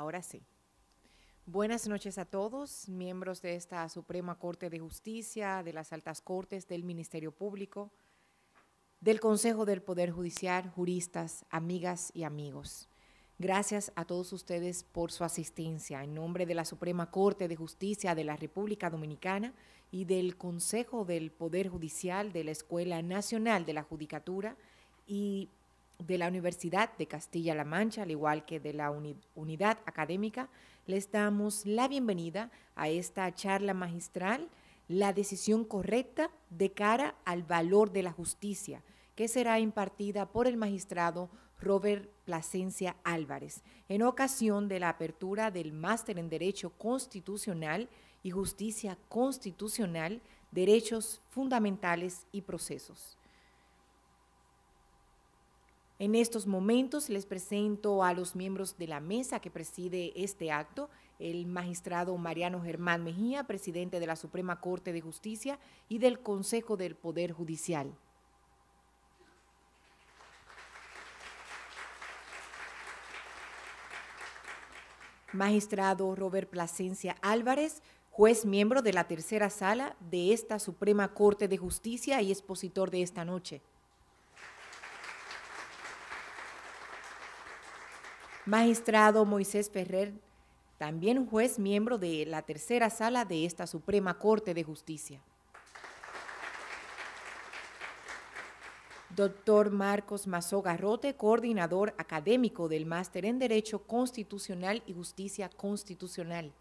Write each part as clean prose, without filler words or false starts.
Ahora sí. Buenas noches a todos, miembros de esta Suprema Corte de Justicia, de las Altas Cortes, del Ministerio Público, del Consejo del Poder Judicial, juristas, amigas y amigos. Gracias a todos ustedes por su asistencia. En nombre de la Suprema Corte de Justicia de la República Dominicana y del Consejo del Poder Judicial de la Escuela Nacional de la Judicatura y de la Universidad de Castilla-La Mancha, al igual que de la Unidad Académica, les damos la bienvenida a esta charla magistral, La decisión correcta de cara al valor de la justicia, que será impartida por el magistrado Robert Plasencia Álvarez, en ocasión de la apertura del Máster en Derecho Constitucional y Justicia Constitucional, Derechos Fundamentales y Procesos. En estos momentos les presento a los miembros de la mesa que preside este acto, el magistrado Mariano Germán Mejía, presidente de la Suprema Corte de Justicia y del Consejo del Poder Judicial. Magistrado Robert Plasencia Álvarez, juez miembro de la tercera sala de esta Suprema Corte de Justicia y expositor de esta noche. Magistrado Moisés Ferrer, también juez miembro de la tercera sala de esta Suprema Corte de Justicia. Doctor Marcos Mazó Garrote, coordinador académico del Máster en Derecho Constitucional y Justicia Constitucional.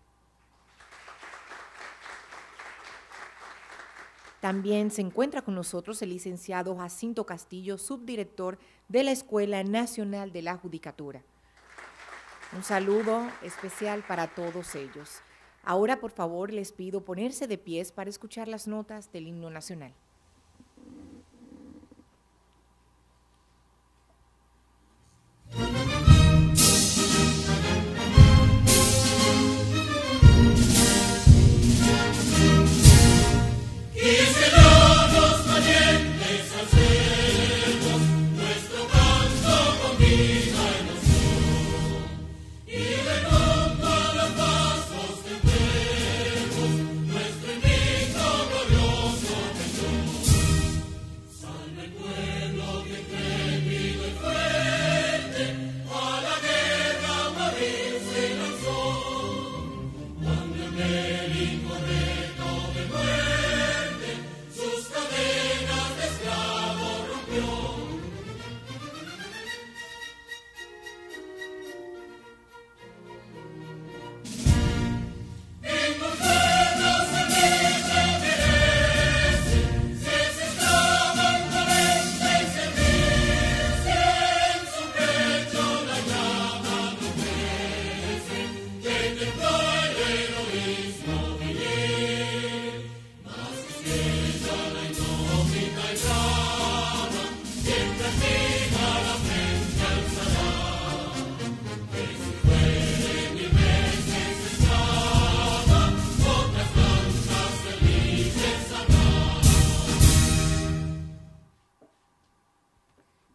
También se encuentra con nosotros el licenciado Jacinto Castillo, subdirector de la Escuela Nacional de la Judicatura. Un saludo especial para todos ellos. Ahora, por favor, les pido ponerse de pies para escuchar las notas del himno nacional.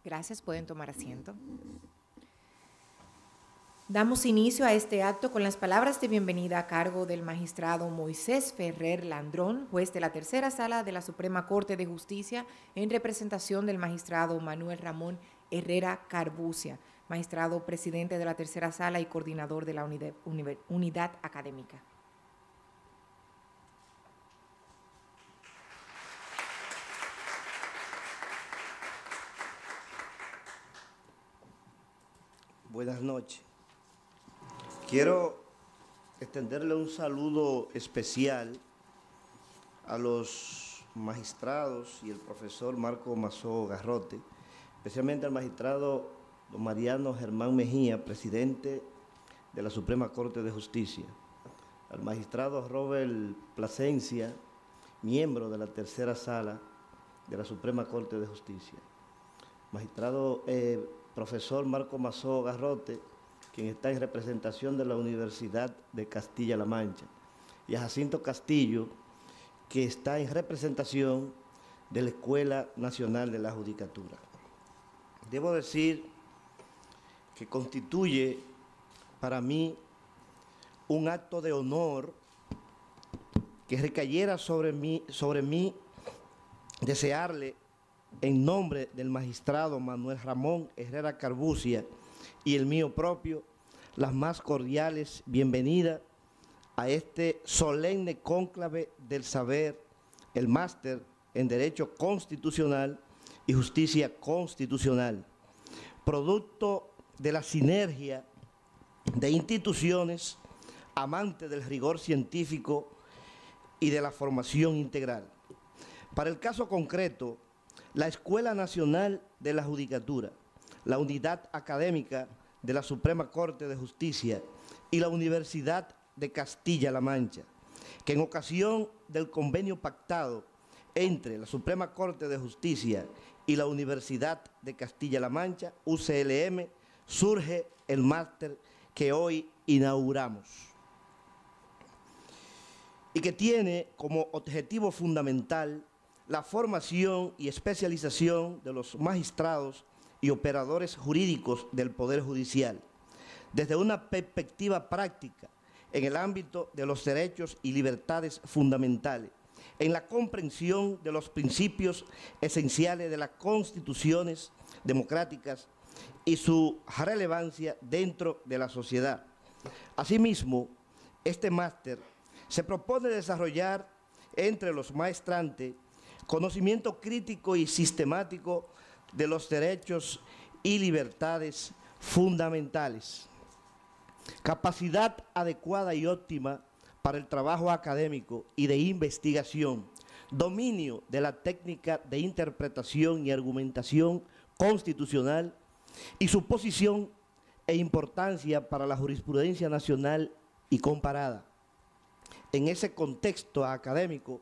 Gracias, pueden tomar asiento. Damos inicio a este acto con las palabras de bienvenida a cargo del magistrado Moisés Ferrer Landrón, juez de la tercera sala de la Suprema Corte de Justicia, en representación del magistrado Manuel Ramón Herrera Carbucia, magistrado presidente de la tercera sala y coordinador de la unidad académica. Buenas noches. Quiero extenderle un saludo especial a los magistrados y el profesor Marcos Mazó Garrote, especialmente al magistrado don Mariano Germán Mejía, presidente de la Suprema Corte de Justicia, al magistrado Robert Plasencia, miembro de la tercera sala de la Suprema Corte de Justicia, magistrado profesor Marcos Mazó Garrote, quien está en representación de la Universidad de Castilla-La Mancha, y a Jacinto Castillo, que está en representación de la Escuela Nacional de la Judicatura. Debo decir que constituye para mí un acto de honor que recayera sobre mí desearle, en nombre del magistrado Manuel Ramón Herrera Carbucia y el mío propio, las más cordiales bienvenidas a este solemne cónclave del saber, el máster en Derecho Constitucional y Justicia Constitucional, producto de la sinergia de instituciones amantes del rigor científico y de la formación integral. Para el caso concreto, la Escuela Nacional de la Judicatura, la Unidad Académica de la Suprema Corte de Justicia y la Universidad de Castilla-La Mancha, que en ocasión del convenio pactado entre la Suprema Corte de Justicia y la Universidad de Castilla-La Mancha, UCLM, surge el máster que hoy inauguramos y que tiene como objetivo fundamental la formación y especialización de los magistrados y operadores jurídicos del Poder Judicial, desde una perspectiva práctica en el ámbito de los derechos y libertades fundamentales, en la comprensión de los principios esenciales de las constituciones democráticas y su relevancia dentro de la sociedad. Asimismo, este máster se propone desarrollar entre los maestrantes conocimiento crítico y sistemático de los derechos y libertades fundamentales, capacidad adecuada y óptima para el trabajo académico y de investigación, dominio de la técnica de interpretación y argumentación constitucional y su posición e importancia para la jurisprudencia nacional y comparada. En ese contexto académico,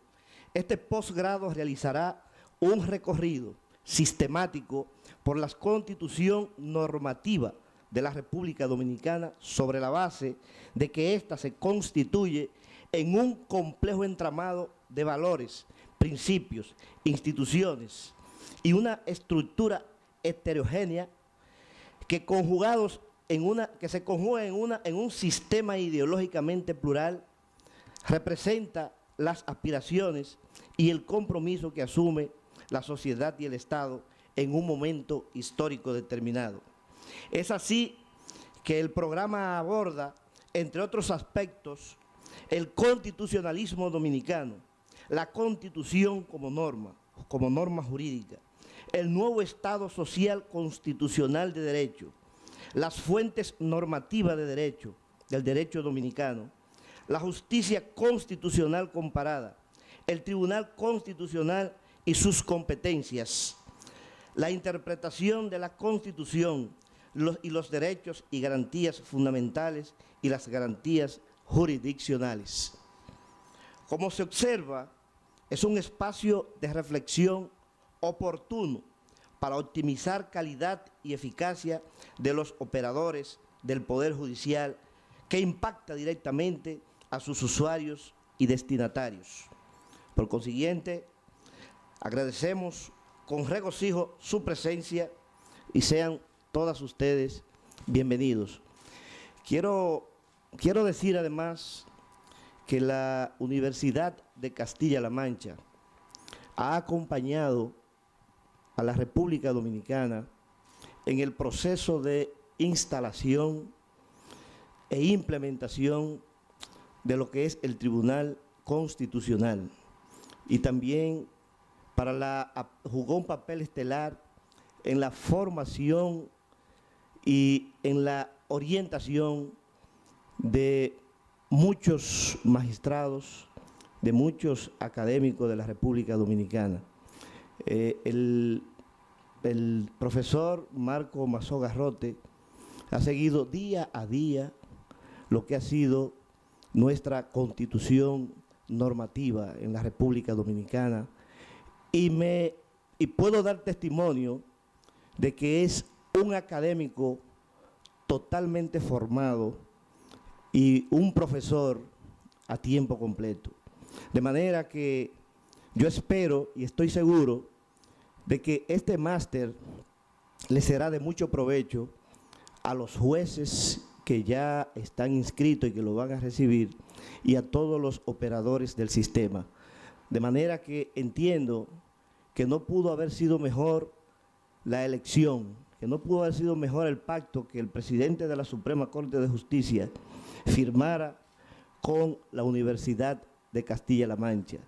este posgrado realizará un recorrido sistemático por la Constitución normativa de la República Dominicana sobre la base de que ésta se constituye en un complejo entramado de valores, principios, instituciones y una estructura heterogénea que se conjuga en un sistema ideológicamente plural, representa las aspiraciones y el compromiso que asume la sociedad y el Estado en un momento histórico determinado. Es así que el programa aborda, entre otros aspectos, el constitucionalismo dominicano, la Constitución como norma jurídica, el nuevo Estado social constitucional de derecho, las fuentes normativas de derecho, del derecho dominicano, la justicia constitucional comparada, el Tribunal Constitucional y sus competencias, la interpretación de la Constitución y los derechos y garantías fundamentales y las garantías jurisdiccionales. Como se observa, es un espacio de reflexión oportuno para optimizar calidad y eficacia de los operadores del Poder Judicial, que impacta directamente a sus usuarios y destinatarios. Por consiguiente, agradecemos con regocijo su presencia y sean todas ustedes bienvenidos. Quiero decir además que la Universidad de Castilla-La Mancha ha acompañado a la República Dominicana en el proceso de instalación e implementación de lo que es el Tribunal Constitucional, y también jugó un papel estelar en la formación y en la orientación de muchos magistrados, de muchos académicos de la República Dominicana. El profesor Marco Mazó Garrote ha seguido día a día lo que ha sido nuestra Constitución normativa en la República Dominicana y puedo dar testimonio de que es un académico totalmente formado y un profesor a tiempo completo. De manera que yo espero y estoy seguro de que este máster le será de mucho provecho a los jueces que ya están inscritos y que lo van a recibir, y a todos los operadores del sistema. De manera que entiendo que no pudo haber sido mejor la elección, que no pudo haber sido mejor el pacto que el presidente de la Suprema Corte de Justicia firmara con la Universidad de Castilla-La Mancha.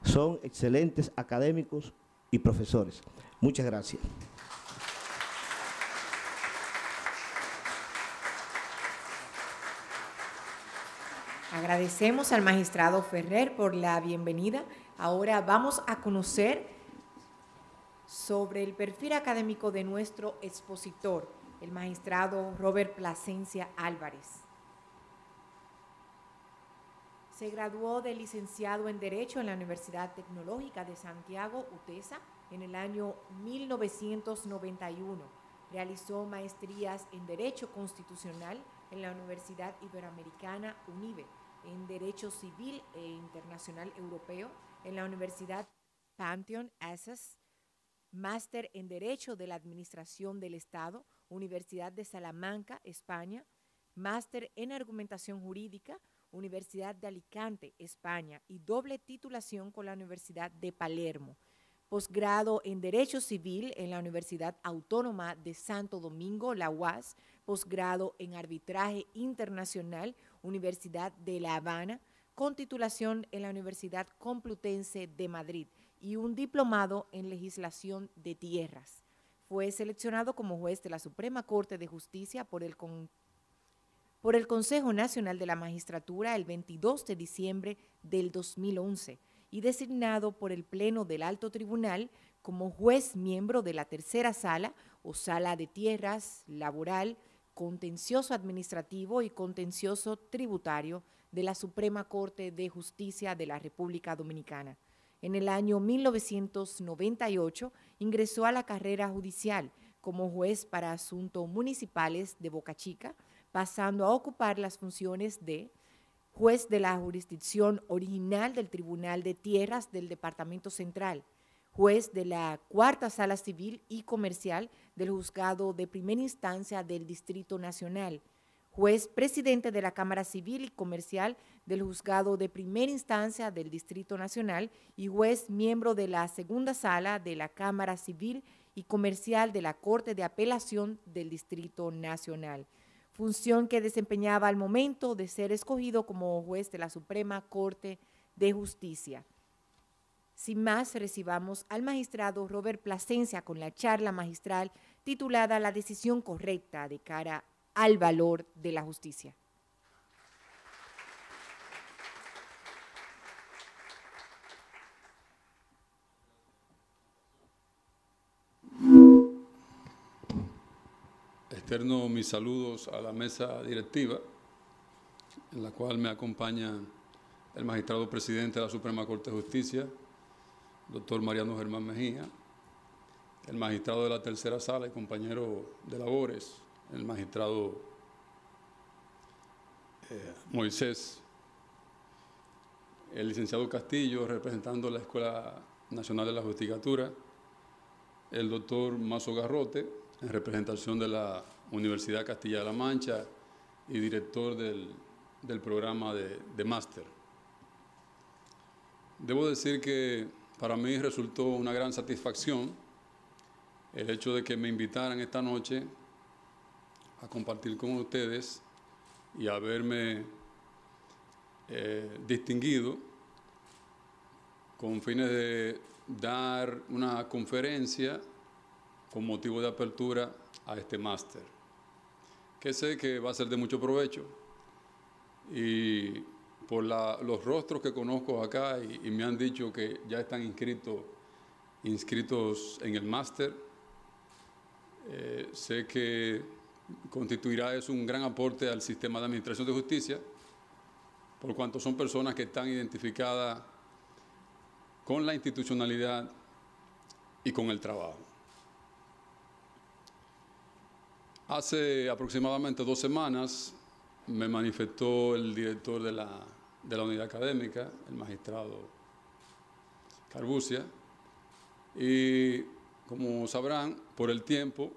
Son excelentes académicos y profesores. Muchas gracias. Agradecemos al magistrado Ferrer por la bienvenida. Ahora vamos a conocer sobre el perfil académico de nuestro expositor, el magistrado Robert Plasencia Álvarez. Se graduó de licenciado en Derecho en la Universidad Tecnológica de Santiago, UTESA, en el año 1991. Realizó maestrías en Derecho Constitucional en la Universidad Iberoamericana, UNIBE, en Derecho Civil e Internacional Europeo en la Universidad Pantheon Assas, máster en Derecho de la Administración del Estado, Universidad de Salamanca, España, máster en Argumentación Jurídica, Universidad de Alicante, España, y doble titulación con la Universidad de Palermo. Posgrado en Derecho Civil en la Universidad Autónoma de Santo Domingo, la UAS, posgrado en Arbitraje Internacional, Universidad de La Habana, con titulación en la Universidad Complutense de Madrid y un diplomado en Legislación de Tierras. Fue seleccionado como juez de la Suprema Corte de Justicia por el Consejo Nacional de la Magistratura el 22 de diciembre del 2011 y designado por el Pleno del Alto Tribunal como juez miembro de la tercera sala o sala de tierras, laboral, contencioso administrativo y contencioso tributario de la Suprema Corte de Justicia de la República Dominicana. En el año 1998 ingresó a la carrera judicial como juez para asuntos municipales de Boca Chica, pasando a ocupar las funciones de juez de la jurisdicción original del Tribunal de Tierras del Departamento Central, juez de la Cuarta Sala Civil y Comercial del Juzgado de Primera Instancia del Distrito Nacional, juez presidente de la Cámara Civil y Comercial del Juzgado de Primera Instancia del Distrito Nacional y juez miembro de la Segunda Sala de la Cámara Civil y Comercial de la Corte de Apelación del Distrito Nacional, función que desempeñaba al momento de ser escogido como juez de la Suprema Corte de Justicia. Sin más, recibamos al magistrado Robert Plasencia con la charla magistral titulada La decisión correcta de cara al valor de la justicia. Externo mis saludos a la mesa directiva, en la cual me acompaña el magistrado presidente de la Suprema Corte de Justicia, doctor Mariano Germán Mejía, el magistrado de la tercera sala y compañero de labores, el magistrado Moisés, el licenciado Castillo, representando la Escuela Nacional de la Judicatura, el doctor Mazo Garrote, en representación de la Universidad Castilla-La Mancha y director del programa de máster. Debo decir que para mí resultó una gran satisfacción el hecho de que me invitaran esta noche a compartir con ustedes y haberme distinguido con fines de dar una conferencia con motivo de apertura a este máster, que sé que va a ser de mucho provecho. Y por los rostros que conozco acá y me han dicho que ya están inscritos en el máster, sé que constituirá eso un gran aporte al sistema de administración de justicia, por cuanto son personas que están identificadas con la institucionalidad y con el trabajo. Hace aproximadamente 2 semanas me manifestó el director de la unidad académica, el magistrado Carbucia, y como sabrán, por el tiempo,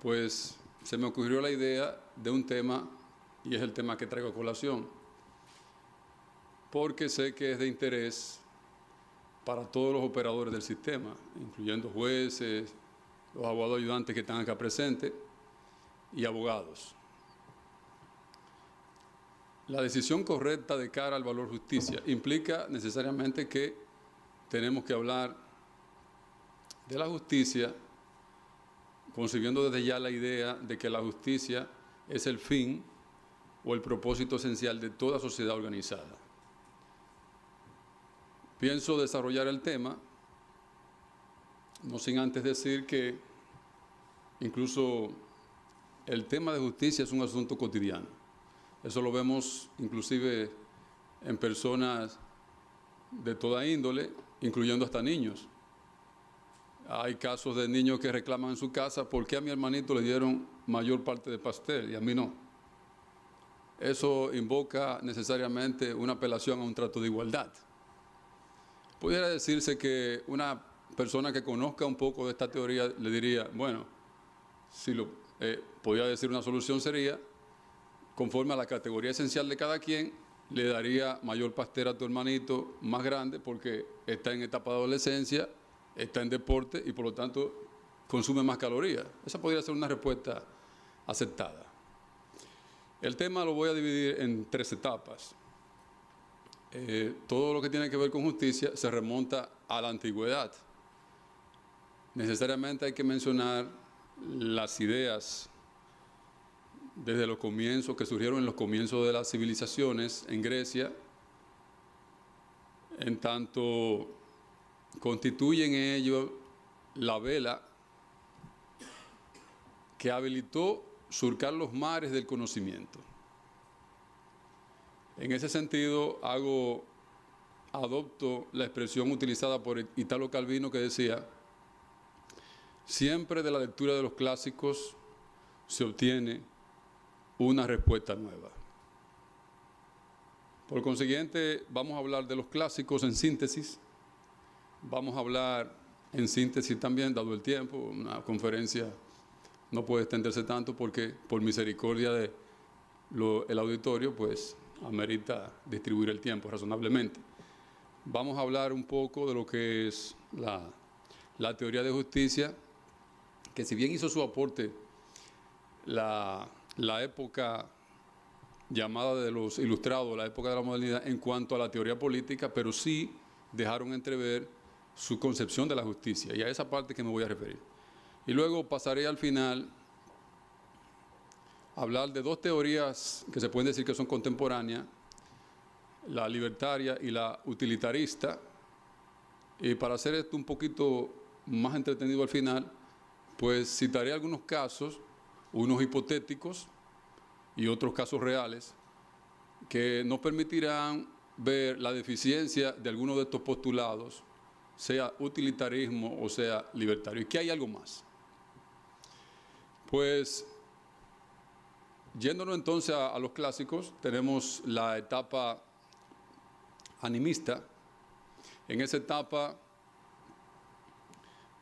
pues se me ocurrió la idea de un tema, y es el tema que traigo a colación, porque sé que es de interés para todos los operadores del sistema, incluyendo jueces, los abogados ayudantes que están acá presentes y abogados. La decisión correcta de cara al valor justicia implica necesariamente que tenemos que hablar de la justicia, concibiendo desde ya la idea de que la justicia es el fin o el propósito esencial de toda sociedad organizada. Pienso desarrollar el tema, no sin antes decir que incluso el tema de justicia es un asunto cotidiano. Eso lo vemos inclusive en personas de toda índole, incluyendo hasta niños. Hay casos de niños que reclaman en su casa, ¿por qué a mi hermanito le dieron mayor parte del pastel y a mí no? Eso invoca necesariamente una apelación a un trato de igualdad. Pudiera decirse que una persona que conozca un poco de esta teoría le diría, bueno, si podría decir una solución sería, conforme a la categoría esencial de cada quien, le daría mayor pastel a tu hermanito más grande porque está en etapa de adolescencia, está en deporte y por lo tanto consume más calorías. Esa podría ser una respuesta aceptada. El tema lo voy a dividir en 3 etapas. Todo lo que tiene que ver con justicia se remonta a la antigüedad. Necesariamente hay que mencionar las ideas desde los comienzos, que surgieron en los comienzos de las civilizaciones en Grecia, en tanto constituyen ellos la vela que habilitó surcar los mares del conocimiento. En ese sentido, adopto la expresión utilizada por Italo Calvino que decía, siempre de la lectura de los clásicos se obtiene una respuesta nueva. Por consiguiente, vamos a hablar de los clásicos en síntesis. Vamos a hablar en síntesis también, dado el tiempo. Una conferencia no puede extenderse tanto porque, por misericordia del auditorio, pues amerita distribuir el tiempo razonablemente. Vamos a hablar un poco de lo que es la teoría de justicia, que si bien hizo su aporte la época llamada de los ilustrados, la época de la modernidad, en cuanto a la teoría política, pero sí dejaron entrever su concepción de la justicia, y a esa parte que me voy a referir. Y luego pasaré al final a hablar de 2 teorías que se pueden decir que son contemporáneas, la libertaria y la utilitarista, y para hacer esto un poquito más entretenido al final, pues citaré algunos casos, unos hipotéticos y otros casos reales, que nos permitirán ver la deficiencia de algunos de estos postulados, sea utilitarismo o sea libertario. Y que hay algo más. Pues, yéndonos entonces a los clásicos, tenemos la etapa animista. En esa etapa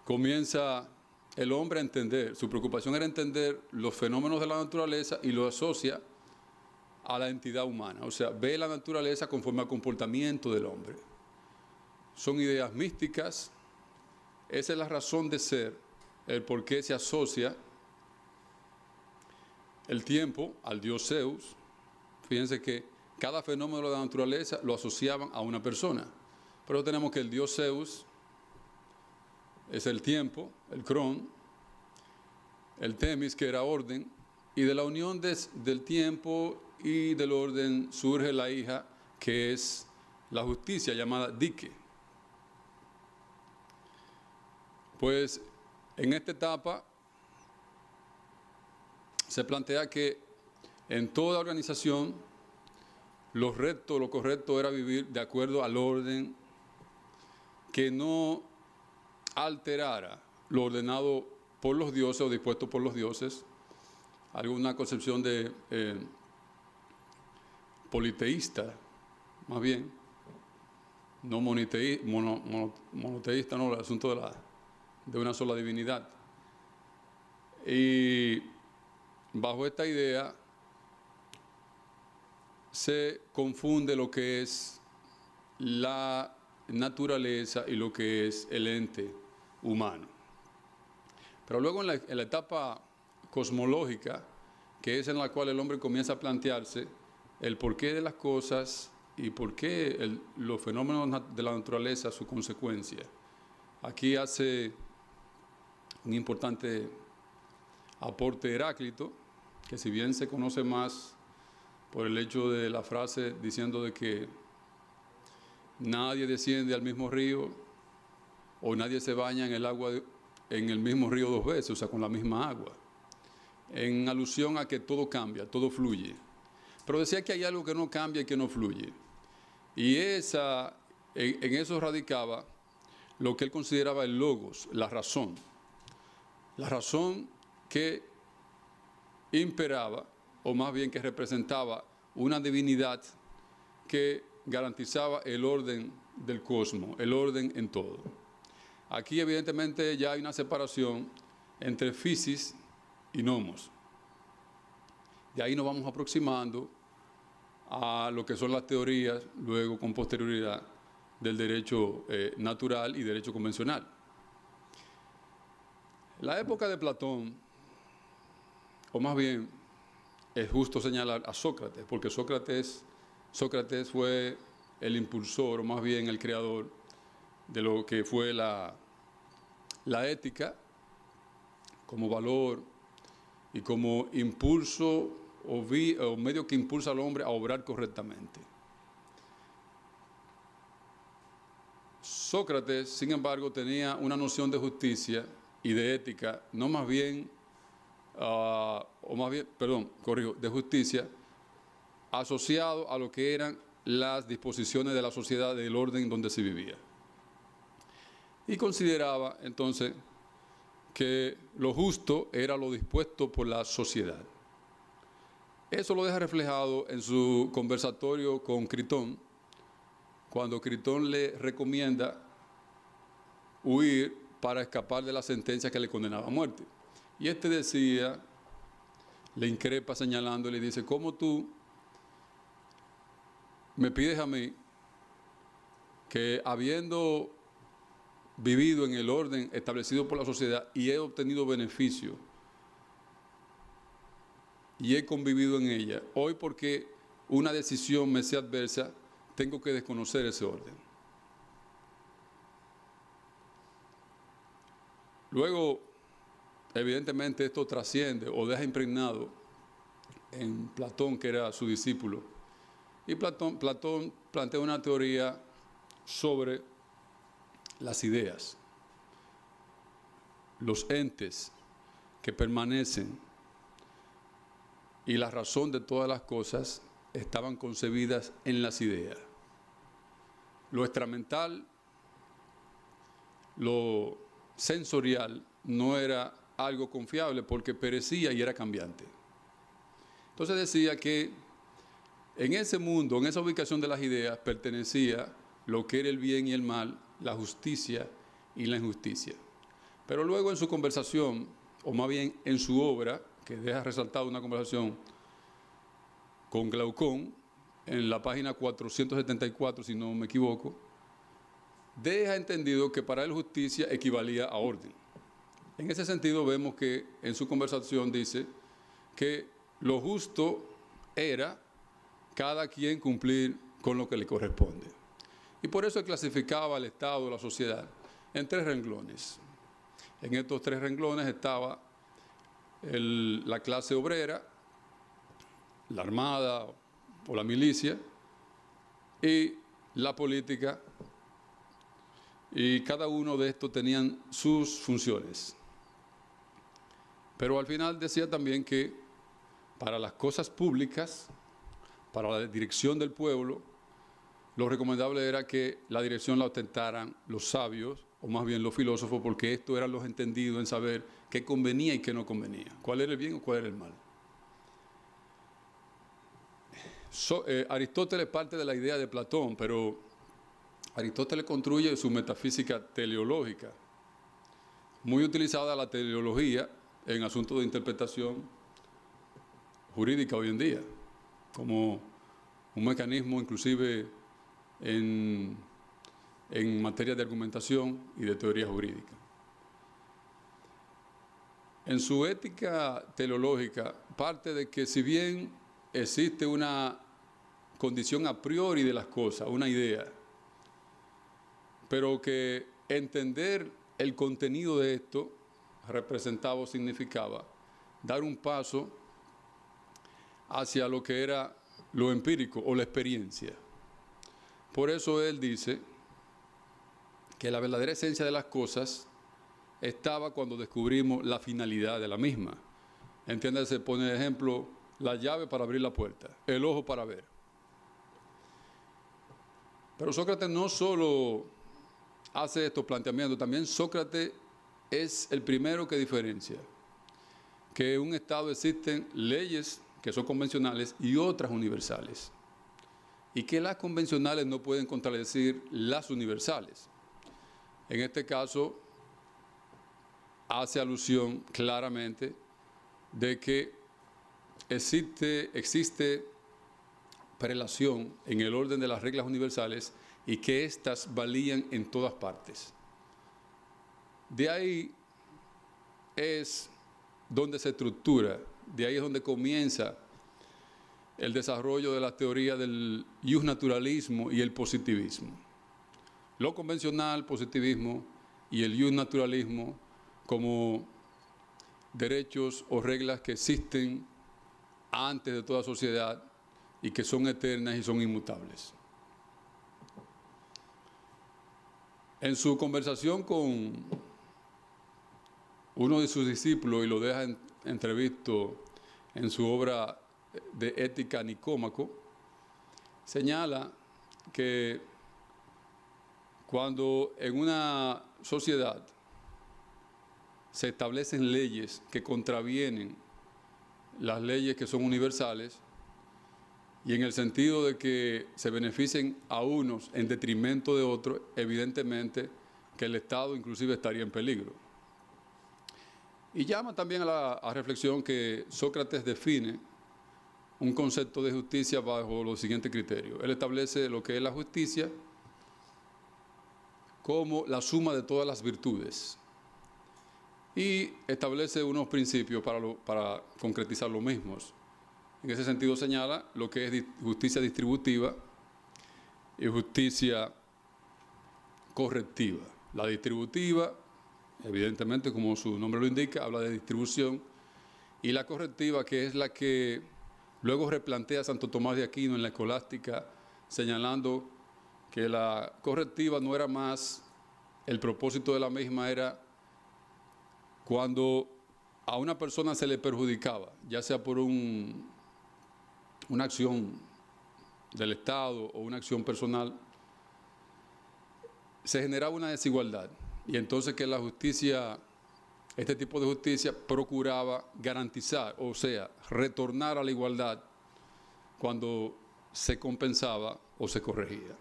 comienza el hombre a entender, su preocupación era entender los fenómenos de la naturaleza y lo asocia a la entidad humana, o sea, ve la naturaleza conforme al comportamiento del hombre. Son ideas místicas, esa es la razón de ser, el por qué se asocia el tiempo al dios Zeus. Fíjense que cada fenómeno de la naturaleza lo asociaban a una persona, pero tenemos que el dios Zeus es el tiempo, el cron, el temis, que era orden, y de la unión del tiempo y del orden surge la hija, que es la justicia, llamada Dike. Pues en esta etapa se plantea que en toda organización lo correcto era vivir de acuerdo al orden que no alterara lo ordenado por los dioses o dispuesto por los dioses, alguna concepción de politeísta, más bien, no monoteísta, no, el asunto de una sola divinidad. Y bajo esta idea se confunde lo que es la naturaleza y lo que es el ente humano. Pero luego en la etapa cosmológica, que es en la cual el hombre comienza a plantearse el porqué de las cosas y por qué los fenómenos de la naturaleza, su consecuencia. Aquí hace un importante aporte Heráclito, que si bien se conoce más por el hecho de la frase diciendo de que nadie desciende al mismo río o nadie se baña en el agua en el mismo río dos veces, o sea, con la misma agua, en alusión a que todo cambia, todo fluye. Pero decía que hay algo que no cambia y que no fluye. Y en eso radicaba lo que él consideraba el logos, la razón que imperaba, o más bien que representaba una divinidad que garantizaba el orden del cosmos, el orden en todo. Aquí evidentemente ya hay una separación entre physis y nomos. De ahí nos vamos aproximando a lo que son las teorías, luego con posterioridad, del derecho natural y derecho convencional. La época de Platón, o más bien es justo señalar a Sócrates, porque Sócrates fue el impulsor, o más bien el creador, de lo que fue la ética como valor y como impulso o medio que impulsa al hombre a obrar correctamente. Sócrates, sin embargo, tenía una noción de justicia y de ética, de justicia, asociado a lo que eran las disposiciones de la sociedad, del orden donde se vivía. Y consideraba entonces que lo justo era lo dispuesto por la sociedad. Eso lo deja reflejado en su conversatorio con Critón, cuando Critón le recomienda huir para escapar de la sentencia que le condenaba a muerte. Y este decía, le increpa señalándole y dice, ¿cómo tú me pides a mí que habiendo vivido en el orden establecido por la sociedad y he obtenido beneficio y he convivido en ella, hoy porque una decisión me sea adversa, tengo que desconocer ese orden? Luego, evidentemente, esto trasciende o deja impregnado en Platón, que era su discípulo. Y Platón plantea una teoría sobre las ideas, los entes que permanecen y la razón de todas las cosas estaban concebidas en las ideas. Lo extramental, lo sensorial, no era algo confiable porque perecía y era cambiante. Entonces decía que en ese mundo, en esa ubicación de las ideas, pertenecía lo que era el bien y el mal, la justicia y la injusticia. Pero luego en su conversación, o más bien en su obra, que deja resaltado una conversación con Glaucón, en la página 474, si no me equivoco, deja entendido que para él justicia equivalía a orden. En ese sentido vemos que en su conversación dice que lo justo era cada quien cumplir con lo que le corresponde. Y por eso él clasificaba al Estado, la sociedad, en 3 renglones. En estos 3 renglones estaba la clase obrera, la armada o la milicia y la política, y cada uno de estos tenían sus funciones. Pero al final decía también que para las cosas públicas, para la dirección del pueblo, lo recomendable era que la dirección la ostentaran los sabios, o más bien los filósofos, porque estos eran los entendidos en saber qué convenía y qué no convenía, cuál era el bien o cuál era el mal. Aristóteles parte de la idea de Platón, pero Aristóteles construye su metafísica teleológica, muy utilizada la teleología en asuntos de interpretación jurídica hoy en día, como un mecanismo inclusive en materia de argumentación y de teoría jurídica. En su ética teleológica parte de que si bien existe una condición a priori de las cosas, una idea, pero que entender el contenido de esto representaba o significaba dar un paso hacia lo que era lo empírico o la experiencia. Por eso él dice que la verdadera esencia de las cosas estaba cuando descubrimos la finalidad de la misma. Entiéndase, pone de ejemplo la llave para abrir la puerta, el ojo para ver. Pero Sócrates no solo hace estos planteamientos, también Sócrates es el primero que diferencia que en un Estado existen leyes que son convencionales y otras universales, y que las convencionales no pueden contradecir las universales. En este caso, hace alusión claramente de que existe prelación en el orden de las reglas universales y que éstas valían en todas partes. De ahí es donde se estructura, de ahí es donde comienza el desarrollo de la teoría del justnaturalismo y el positivismo. Lo convencional, positivismo, y el justnaturalismo como derechos o reglas que existen antes de toda sociedad y que son eternas y son inmutables. En su conversación con uno de sus discípulos, y lo deja entrevisto en su obra de Ética Nicómaco, señala que cuando en una sociedad se establecen leyes que contravienen las leyes que son universales, y en el sentido de que se beneficien a unos en detrimento de otros, evidentemente que el Estado inclusive estaría en peligro. Y llama también a la reflexión que Sócrates define un concepto de justicia bajo los siguientes criterios. Él establece lo que es la justicia como la suma de todas las virtudes y establece unos principios para concretizar los mismos. En ese sentido señala lo que es justicia distributiva y justicia correctiva. La distributiva, evidentemente, como su nombre lo indica, habla de distribución, y la correctiva, que es la que luego replantea Santo Tomás de Aquino en la Escolástica, señalando que la correctiva no era más, el propósito de la misma era cuando a una persona se le perjudicaba, ya sea por una acción del Estado o una acción personal, se generaba una desigualdad. Y entonces que la justicia, este tipo de justicia, procuraba garantizar, o sea, retornar a la igualdad cuando se compensaba o se corregía.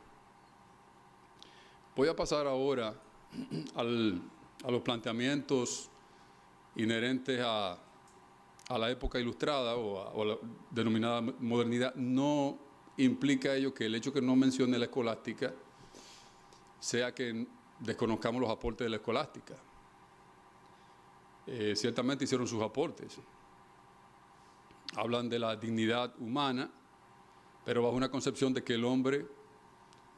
Voy a pasar ahora a los planteamientos inherentes a la época ilustrada o a la denominada modernidad. No implica ello que el hecho que no mencione la escolástica sea que desconozcamos los aportes de la escolástica. Ciertamente hicieron sus aportes. Hablan de la dignidad humana, pero bajo una concepción de que el hombre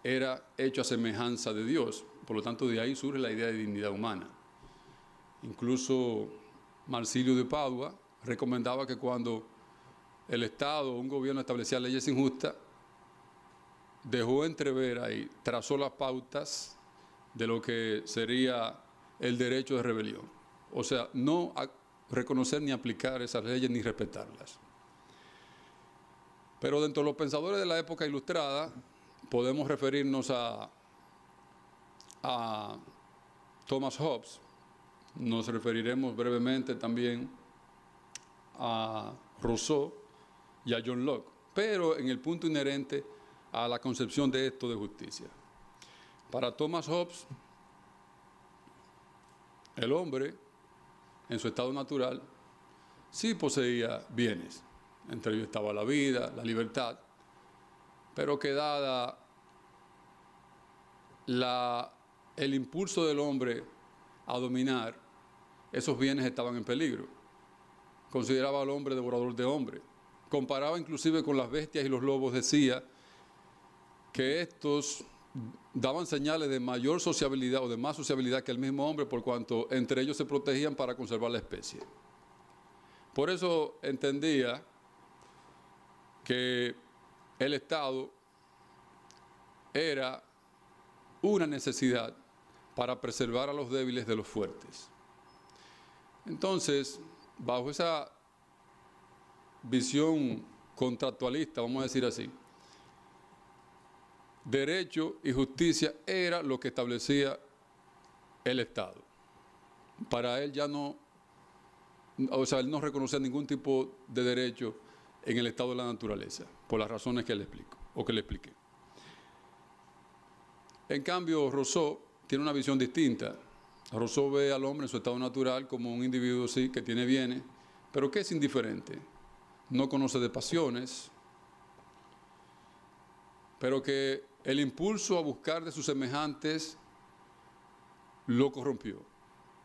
era hecho a semejanza de Dios. Por lo tanto, de ahí surge la idea de dignidad humana. Incluso Marsilio de Padua recomendaba que cuando el Estado o un gobierno establecía leyes injustas, dejó entrever ahí, trazó las pautas de lo que sería el derecho de rebelión. O sea, no a reconocer ni aplicar esas leyes ni respetarlas. Pero dentro de los pensadores de la época ilustrada, podemos referirnos a Thomas Hobbes. Nos referiremos brevemente también a Rousseau y a John Locke, pero en el punto inherente a la concepción de esto de justicia. Para Thomas Hobbes, el hombre, en su estado natural, sí poseía bienes, Entre ellos estaba la vida, la libertad, pero que dada el impulso del hombre a dominar, esos bienes estaban en peligro. Consideraba al hombre devorador de hombres. Comparaba inclusive con las bestias y los lobos, decía que estos daban señales de mayor sociabilidad o de más sociabilidad que el mismo hombre, por cuanto entre ellos se protegían para conservar la especie. Por eso entendía que el Estado era una necesidad para preservar a los débiles de los fuertes. Entonces, bajo esa visión contractualista, vamos a decir así, derecho y justicia era lo que establecía el Estado. Para él ya no, o sea, él no reconocía ningún tipo de derecho en el estado de la naturaleza, por las razones que le explico, o que le expliqué. En cambio, Rousseau tiene una visión distinta. Rousseau ve al hombre en su estado natural como un individuo, sí, que tiene bienes, pero que es indiferente. No conoce de pasiones, pero que el impulso a buscar de sus semejantes lo corrompió.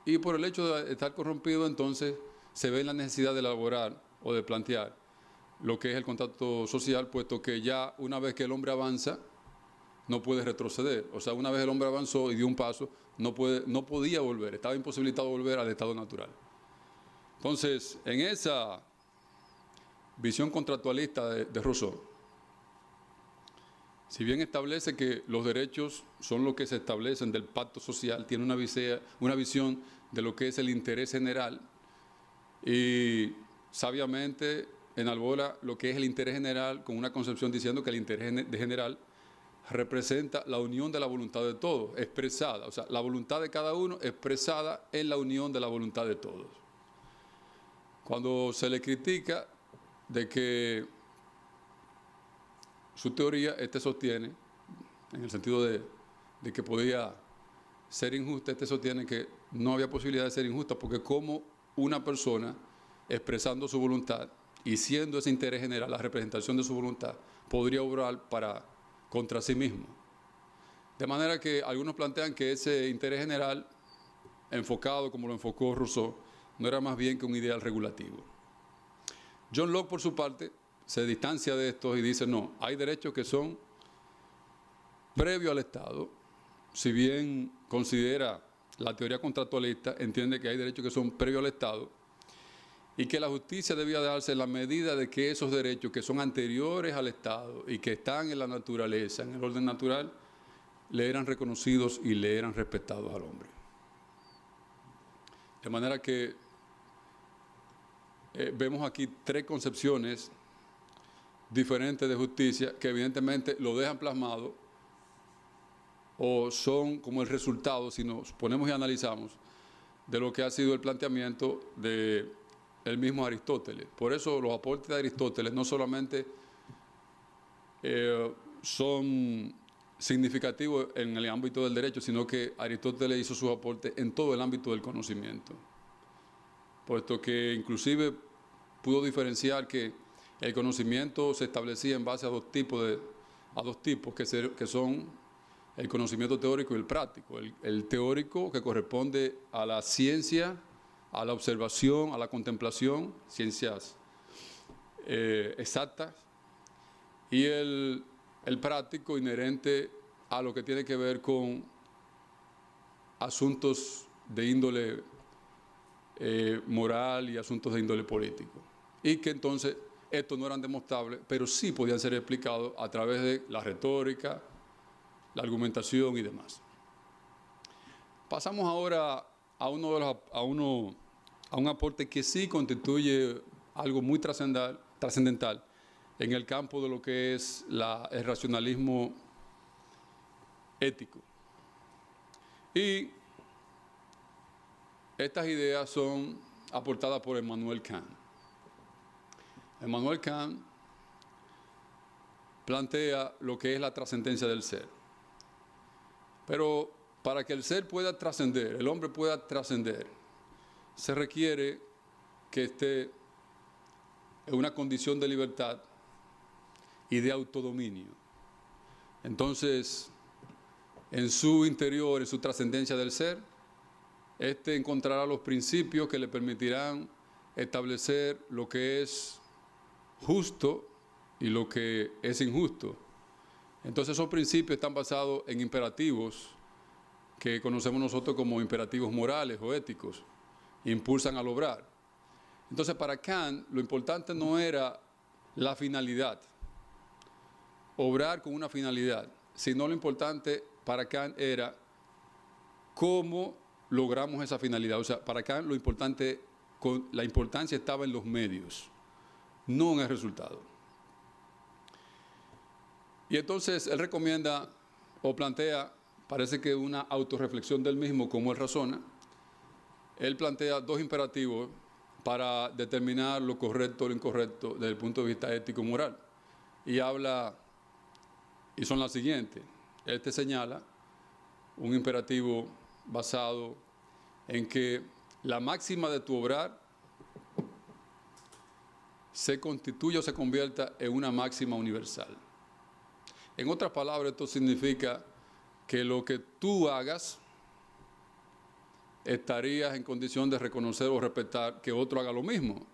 Y por el hecho de estar corrompido, entonces, se ve la necesidad de elaborar o de plantear lo que es el contacto social, puesto que ya una vez que el hombre avanza, no puede retroceder. O sea, una vez el hombre avanzó y dio un paso, no podía volver, estaba imposibilitado volver al estado natural. Entonces, en esa visión contractualista de Rousseau, si bien establece que los derechos son lo que se establecen del pacto social, tiene una visión de lo que es el interés general y sabiamente enarbora lo que es el interés general con una concepción diciendo que el interés general representa la unión de la voluntad de todos, expresada, o sea, la voluntad de cada uno expresada en la unión de la voluntad de todos. Cuando se le critica de que su teoría, sostiene, en el sentido de que podía ser injusta, sostiene que no había posibilidad de ser injusta, porque como una persona, expresando su voluntad y siendo ese interés general la representación de su voluntad, podría obrar contra sí mismo. De manera que algunos plantean que ese interés general, enfocado como lo enfocó Rousseau, no era más bien que un ideal regulativo. John Locke, por su parte, se distancia de esto y dice, no, hay derechos que son previos al Estado. Si bien considera la teoría contractualista, entiende que hay derechos que son previos al Estado y que la justicia debía darse en la medida de que esos derechos que son anteriores al Estado y que están en la naturaleza, en el orden natural, le eran reconocidos y le eran respetados al hombre. De manera que vemos aquí tres concepciones diferentes de justicia que evidentemente lo dejan plasmado o son como el resultado, si nos ponemos y analizamos, de lo que ha sido el planteamiento del mismo Aristóteles. Por eso los aportes de Aristóteles no solamente son significativos en el ámbito del derecho, sino que Aristóteles hizo sus aportes en todo el ámbito del conocimiento, puesto que inclusive pudo diferenciar que el conocimiento se establecía en base a dos tipos que son el conocimiento teórico y el práctico. El teórico, que corresponde a la ciencia, a la observación, a la contemplación, ciencias exactas, y el práctico inherente a lo que tiene que ver con asuntos de índole moral y asuntos de índole político. Y que entonces estos no eran demostrables, pero sí podían ser explicados a través de la retórica, la argumentación y demás. Pasamos ahora a un aporte que sí constituye algo muy trascendental en el campo de lo que es el racionalismo ético. Y estas ideas son aportadas por Immanuel Kant. Immanuel Kant plantea lo que es la trascendencia del ser. Pero para que el ser pueda trascender, el hombre pueda trascender, se requiere que esté es una condición de libertad y de autodominio. Entonces, en su interior, en su trascendencia del ser, éste encontrará los principios que le permitirán establecer lo que es justo y lo que es injusto. Entonces, esos principios están basados en imperativos que conocemos nosotros como imperativos morales o éticos, impulsan al obrar. Entonces, para Kant, lo importante no era la finalidad, obrar con una finalidad, sino lo importante para Kant era cómo logramos esa finalidad. O sea, para Kant lo importante, la importancia estaba en los medios, no en el resultado. Y entonces él recomienda o plantea, parece que una autorreflexión del mismo, como él razona. Él plantea dos imperativos para determinar lo correcto o lo incorrecto desde el punto de vista ético-moral. Y habla, y son las siguientes. Él te señala un imperativo basado en que la máxima de tu obrar se constituya o se convierta en una máxima universal. En otras palabras, esto significa que lo que tú hagas estarías en condición de reconocer o respetar que otro haga lo mismo.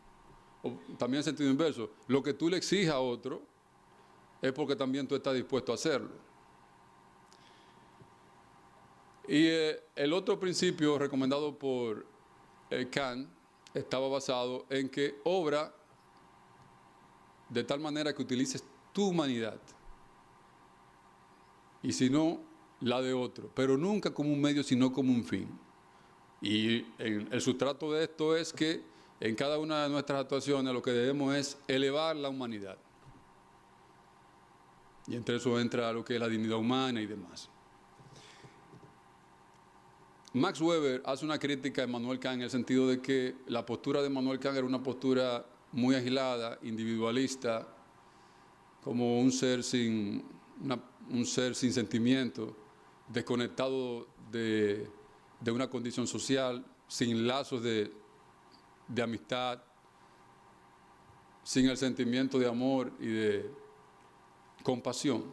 O también en sentido inverso, lo que tú le exijas a otro es porque también tú estás dispuesto a hacerlo. Y el otro principio recomendado por Kant estaba basado en que obra de tal manera que utilices tu humanidad y si no, la de otro, pero nunca como un medio, sino como un fin. Y el sustrato de esto es que en cada una de nuestras actuaciones lo que debemos es elevar la humanidad. Y entre eso entra lo que es la dignidad humana y demás. Max Weber hace una crítica a Immanuel Kant en el sentido de que la postura de Immanuel Kant era una postura muy agilada, individualista, como un ser sin sentimiento, desconectado de una condición social, sin lazos de amistad, sin el sentimiento de amor y de compasión.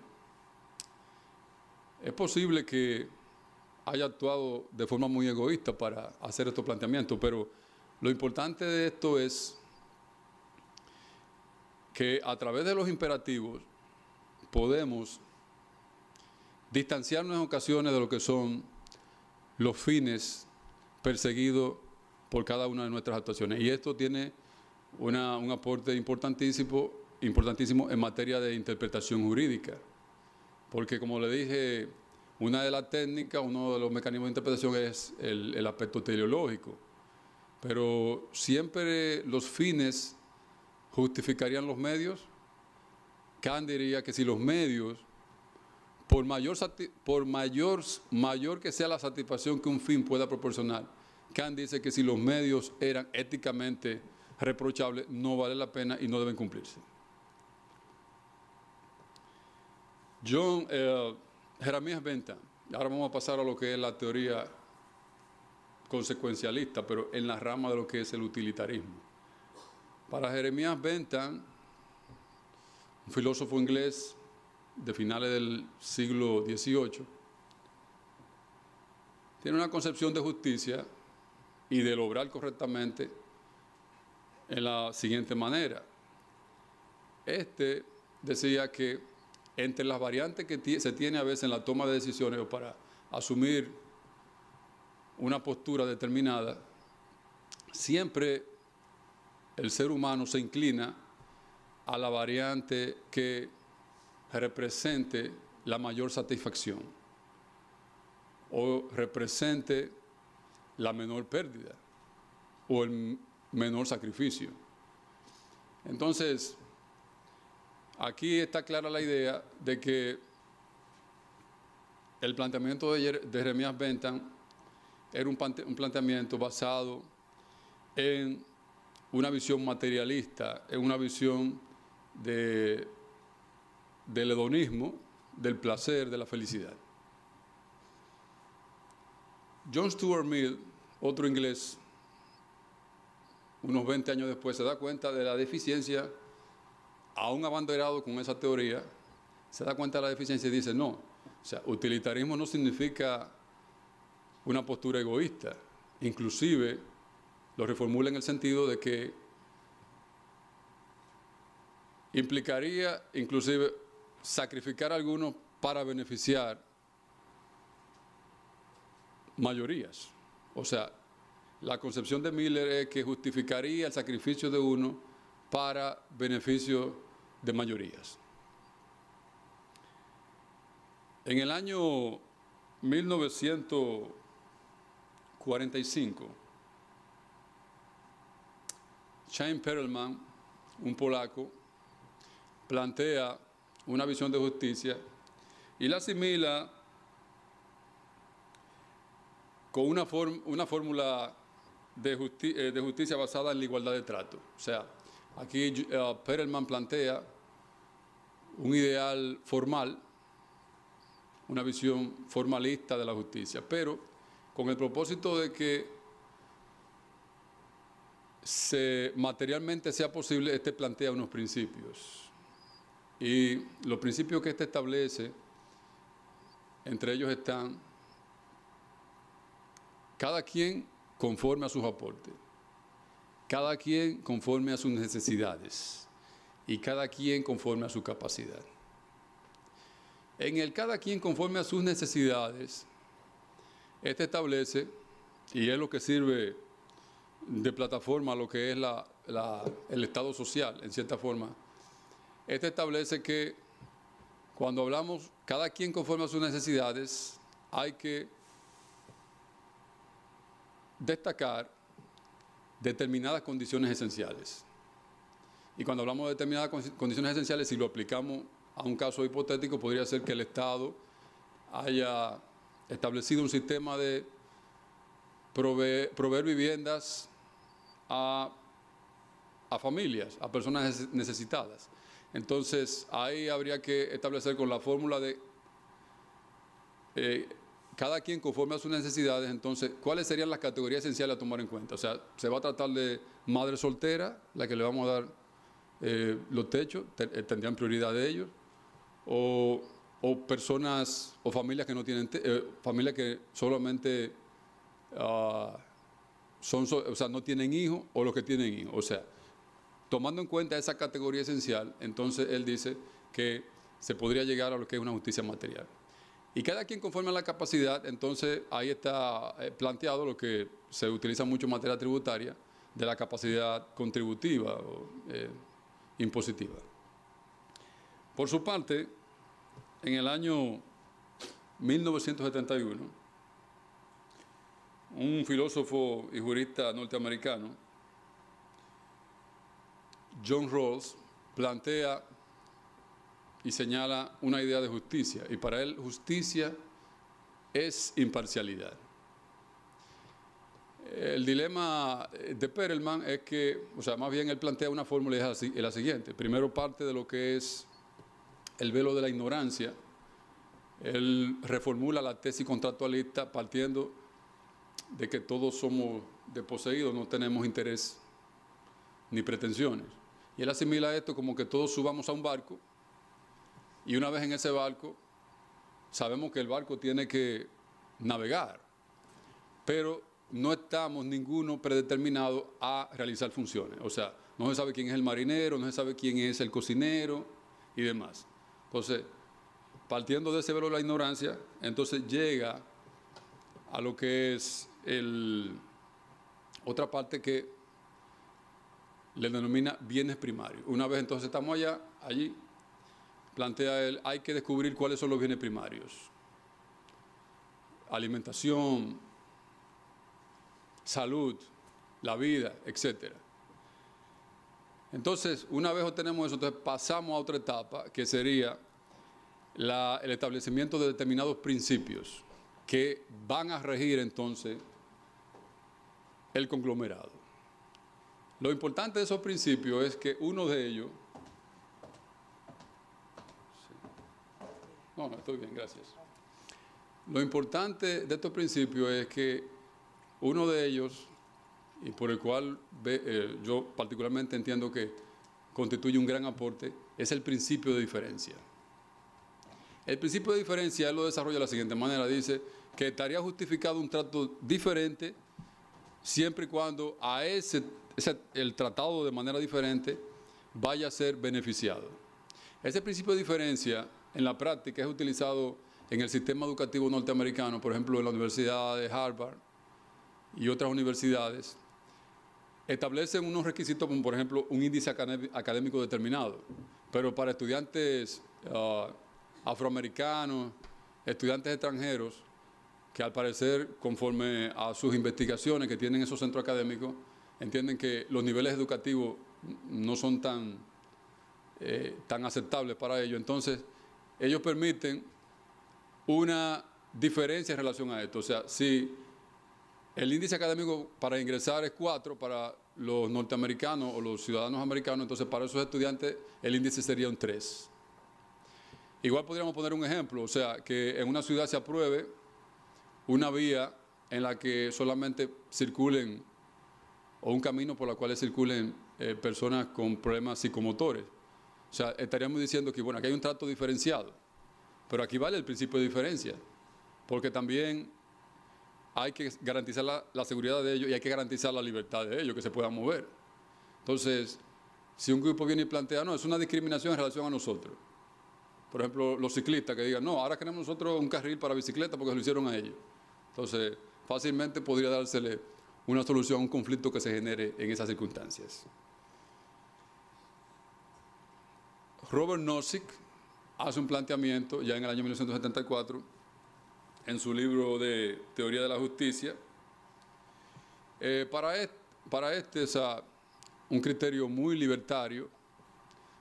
Es posible que haya actuado de forma muy egoísta para hacer estos planteamientos, pero lo importante de esto es que a través de los imperativos podemos distanciarnos en ocasiones de lo que son los fines perseguidos por cada una de nuestras actuaciones. Y esto tiene un aporte importantísimo en materia de interpretación jurídica. Porque, como le dije, una de las técnicas, uno de los mecanismos de interpretación es el aspecto teleológico. Pero siempre los fines justificarían los medios. Kant diría que si los medios, por mayor que sea la satisfacción que un fin pueda proporcionar, Kant dice que si los medios eran éticamente reprochables, no vale la pena y no deben cumplirse. Jeremías Bentham, ahora vamos a pasar a lo que es la teoría consecuencialista, pero en la rama de lo que es el utilitarismo. Para Jeremías Bentham, un filósofo inglés de finales del siglo XVIII, tiene una concepción de justicia y del obrar correctamente en la siguiente manera. Este decía que entre las variantes que se tiene a veces en la toma de decisiones o para asumir una postura determinada, siempre el ser humano se inclina a la variante que represente la mayor satisfacción o represente la menor pérdida o el menor sacrificio. Entonces, aquí está clara la idea de que el planteamiento de Jeremías Bentham era un planteamiento basado en una visión materialista, en una visión del hedonismo, del placer, de la felicidad. John Stuart Mill, otro inglés unos 20 años después, se da cuenta de la deficiencia, aún abanderado con esa teoría, se da cuenta de la deficiencia y dice, no, o sea, utilitarismo no significa una postura egoísta, inclusive lo reformula en el sentido de que implicaría inclusive sacrificar a algunos para beneficiar mayorías. O sea, la concepción de Miller es que justificaría el sacrificio de uno para beneficio de mayorías. En el año 1945, Chaim Perelman, un polaco, plantea una visión de justicia y la asimila con una fórmula de justicia basada en la igualdad de trato. O sea, aquí Perelman plantea un ideal formal, una visión formalista de la justicia, pero con el propósito de que materialmente sea posible, este plantea unos principios. Y los principios que este establece, entre ellos están cada quien conforme a sus aportes, cada quien conforme a sus necesidades y cada quien conforme a su capacidad. En el cada quien conforme a sus necesidades, este establece, y es lo que sirve de plataforma a lo que es el Estado social, en cierta forma, este establece que cuando hablamos cada quien conforme a sus necesidades, hay que destacar determinadas condiciones esenciales. Y cuando hablamos de determinadas condiciones esenciales, si lo aplicamos a un caso hipotético, podría ser que el Estado haya establecido un sistema de proveer viviendas a familias, a personas necesitadas. Entonces, ahí habría que establecer con la fórmula de cada quien conforme a sus necesidades, entonces, ¿cuáles serían las categorías esenciales a tomar en cuenta? O sea, se va a tratar de madre soltera, la que le vamos a dar los techos, tendrían prioridad de ellos, o personas o familias que no tienen, familias que solamente o sea, no tienen hijos o los que tienen hijos. O sea, tomando en cuenta esa categoría esencial, entonces él dice que se podría llegar a lo que es una justicia material. Y cada quien conforme a la capacidad, entonces ahí está planteado lo que se utiliza mucho en materia tributaria, de la capacidad contributiva o impositiva. Por su parte, en el año 1971, un filósofo y jurista norteamericano, John Rawls, plantea y señala una idea de justicia, y para él justicia es imparcialidad. El dilema de Perelman es que, o sea, más bien él plantea una fórmula y es la siguiente. Primero parte de lo que es el velo de la ignorancia. Él reformula la tesis contractualista partiendo de que todos somos desposeídos, no tenemos interés ni pretensiones. Y él asimila esto como que todos subamos a un barco y una vez en ese barco sabemos que el barco tiene que navegar, pero no estamos ninguno predeterminado a realizar funciones. O sea, no se sabe quién es el marinero, no se sabe quién es el cocinero y demás. Entonces, partiendo de ese velo de la ignorancia, entonces llega a lo que es otra parte que le denomina bienes primarios. Una vez entonces estamos allí, plantea él, hay que descubrir cuáles son los bienes primarios. Alimentación, salud, la vida, etc. Entonces, una vez obtenemos eso, entonces pasamos a otra etapa, que sería el establecimiento de determinados principios que van a regir entonces el conglomerado. Lo importante de esos principios es que uno de ellos... No, estoy bien, gracias. Lo importante de estos principios es que uno de ellos y por el cual yo particularmente entiendo que constituye un gran aporte, es el principio de diferencia. El principio de diferencia él lo desarrolla de la siguiente manera, dice que estaría justificado un trato diferente siempre y cuando a el tratado de manera diferente vaya a ser beneficiado. Ese principio de diferencia en la práctica es utilizado en el sistema educativo norteamericano, por ejemplo en la Universidad de Harvard y otras universidades, establecen unos requisitos como por ejemplo un índice académico determinado, pero para estudiantes afroamericanos, estudiantes extranjeros, que al parecer, conforme a sus investigaciones que tienen esos centros académicos, entienden que los niveles educativos no son tan aceptables para ellos. Entonces, ellos permiten una diferencia en relación a esto. O sea, si el índice académico para ingresar es 4 para los norteamericanos o los ciudadanos americanos, entonces para esos estudiantes el índice sería un 3. Igual podríamos poner un ejemplo, o sea, que en una ciudad se apruebe una vía en la que solamente circulen, o un camino por el cual circulen personas con problemas psicomotores. O sea, estaríamos diciendo que, bueno, aquí hay un trato diferenciado, pero aquí vale el principio de diferencia, porque también hay que garantizar la seguridad de ellos y hay que garantizar la libertad de ellos, que se puedan mover. Entonces, si un grupo viene y plantea, no, es una discriminación en relación a nosotros. Por ejemplo, los ciclistas que digan, no, ahora queremos nosotros un carril para bicicleta porque lo hicieron a ellos. Entonces, fácilmente podría dársele una solución a un conflicto que se genere en esas circunstancias. Robert Nozick hace un planteamiento ya en el año 1974 en su libro de Teoría de la Justicia. Para este es un criterio muy libertario,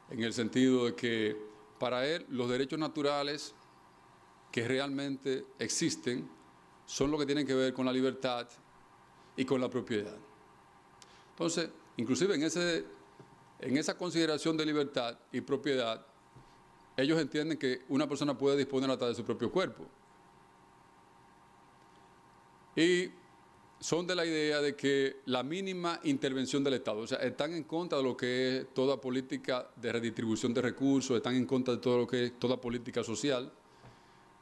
en el sentido de que para él los derechos naturales que realmente existen son lo que tienen que ver con la libertad y con la propiedad. Entonces, inclusive en esa consideración de libertad y propiedad, ellos entienden que una persona puede disponer hasta de su propio cuerpo. Y son de la idea de que la mínima intervención del Estado, o sea, están en contra de lo que es toda política de redistribución de recursos, están en contra de todo lo que es toda política social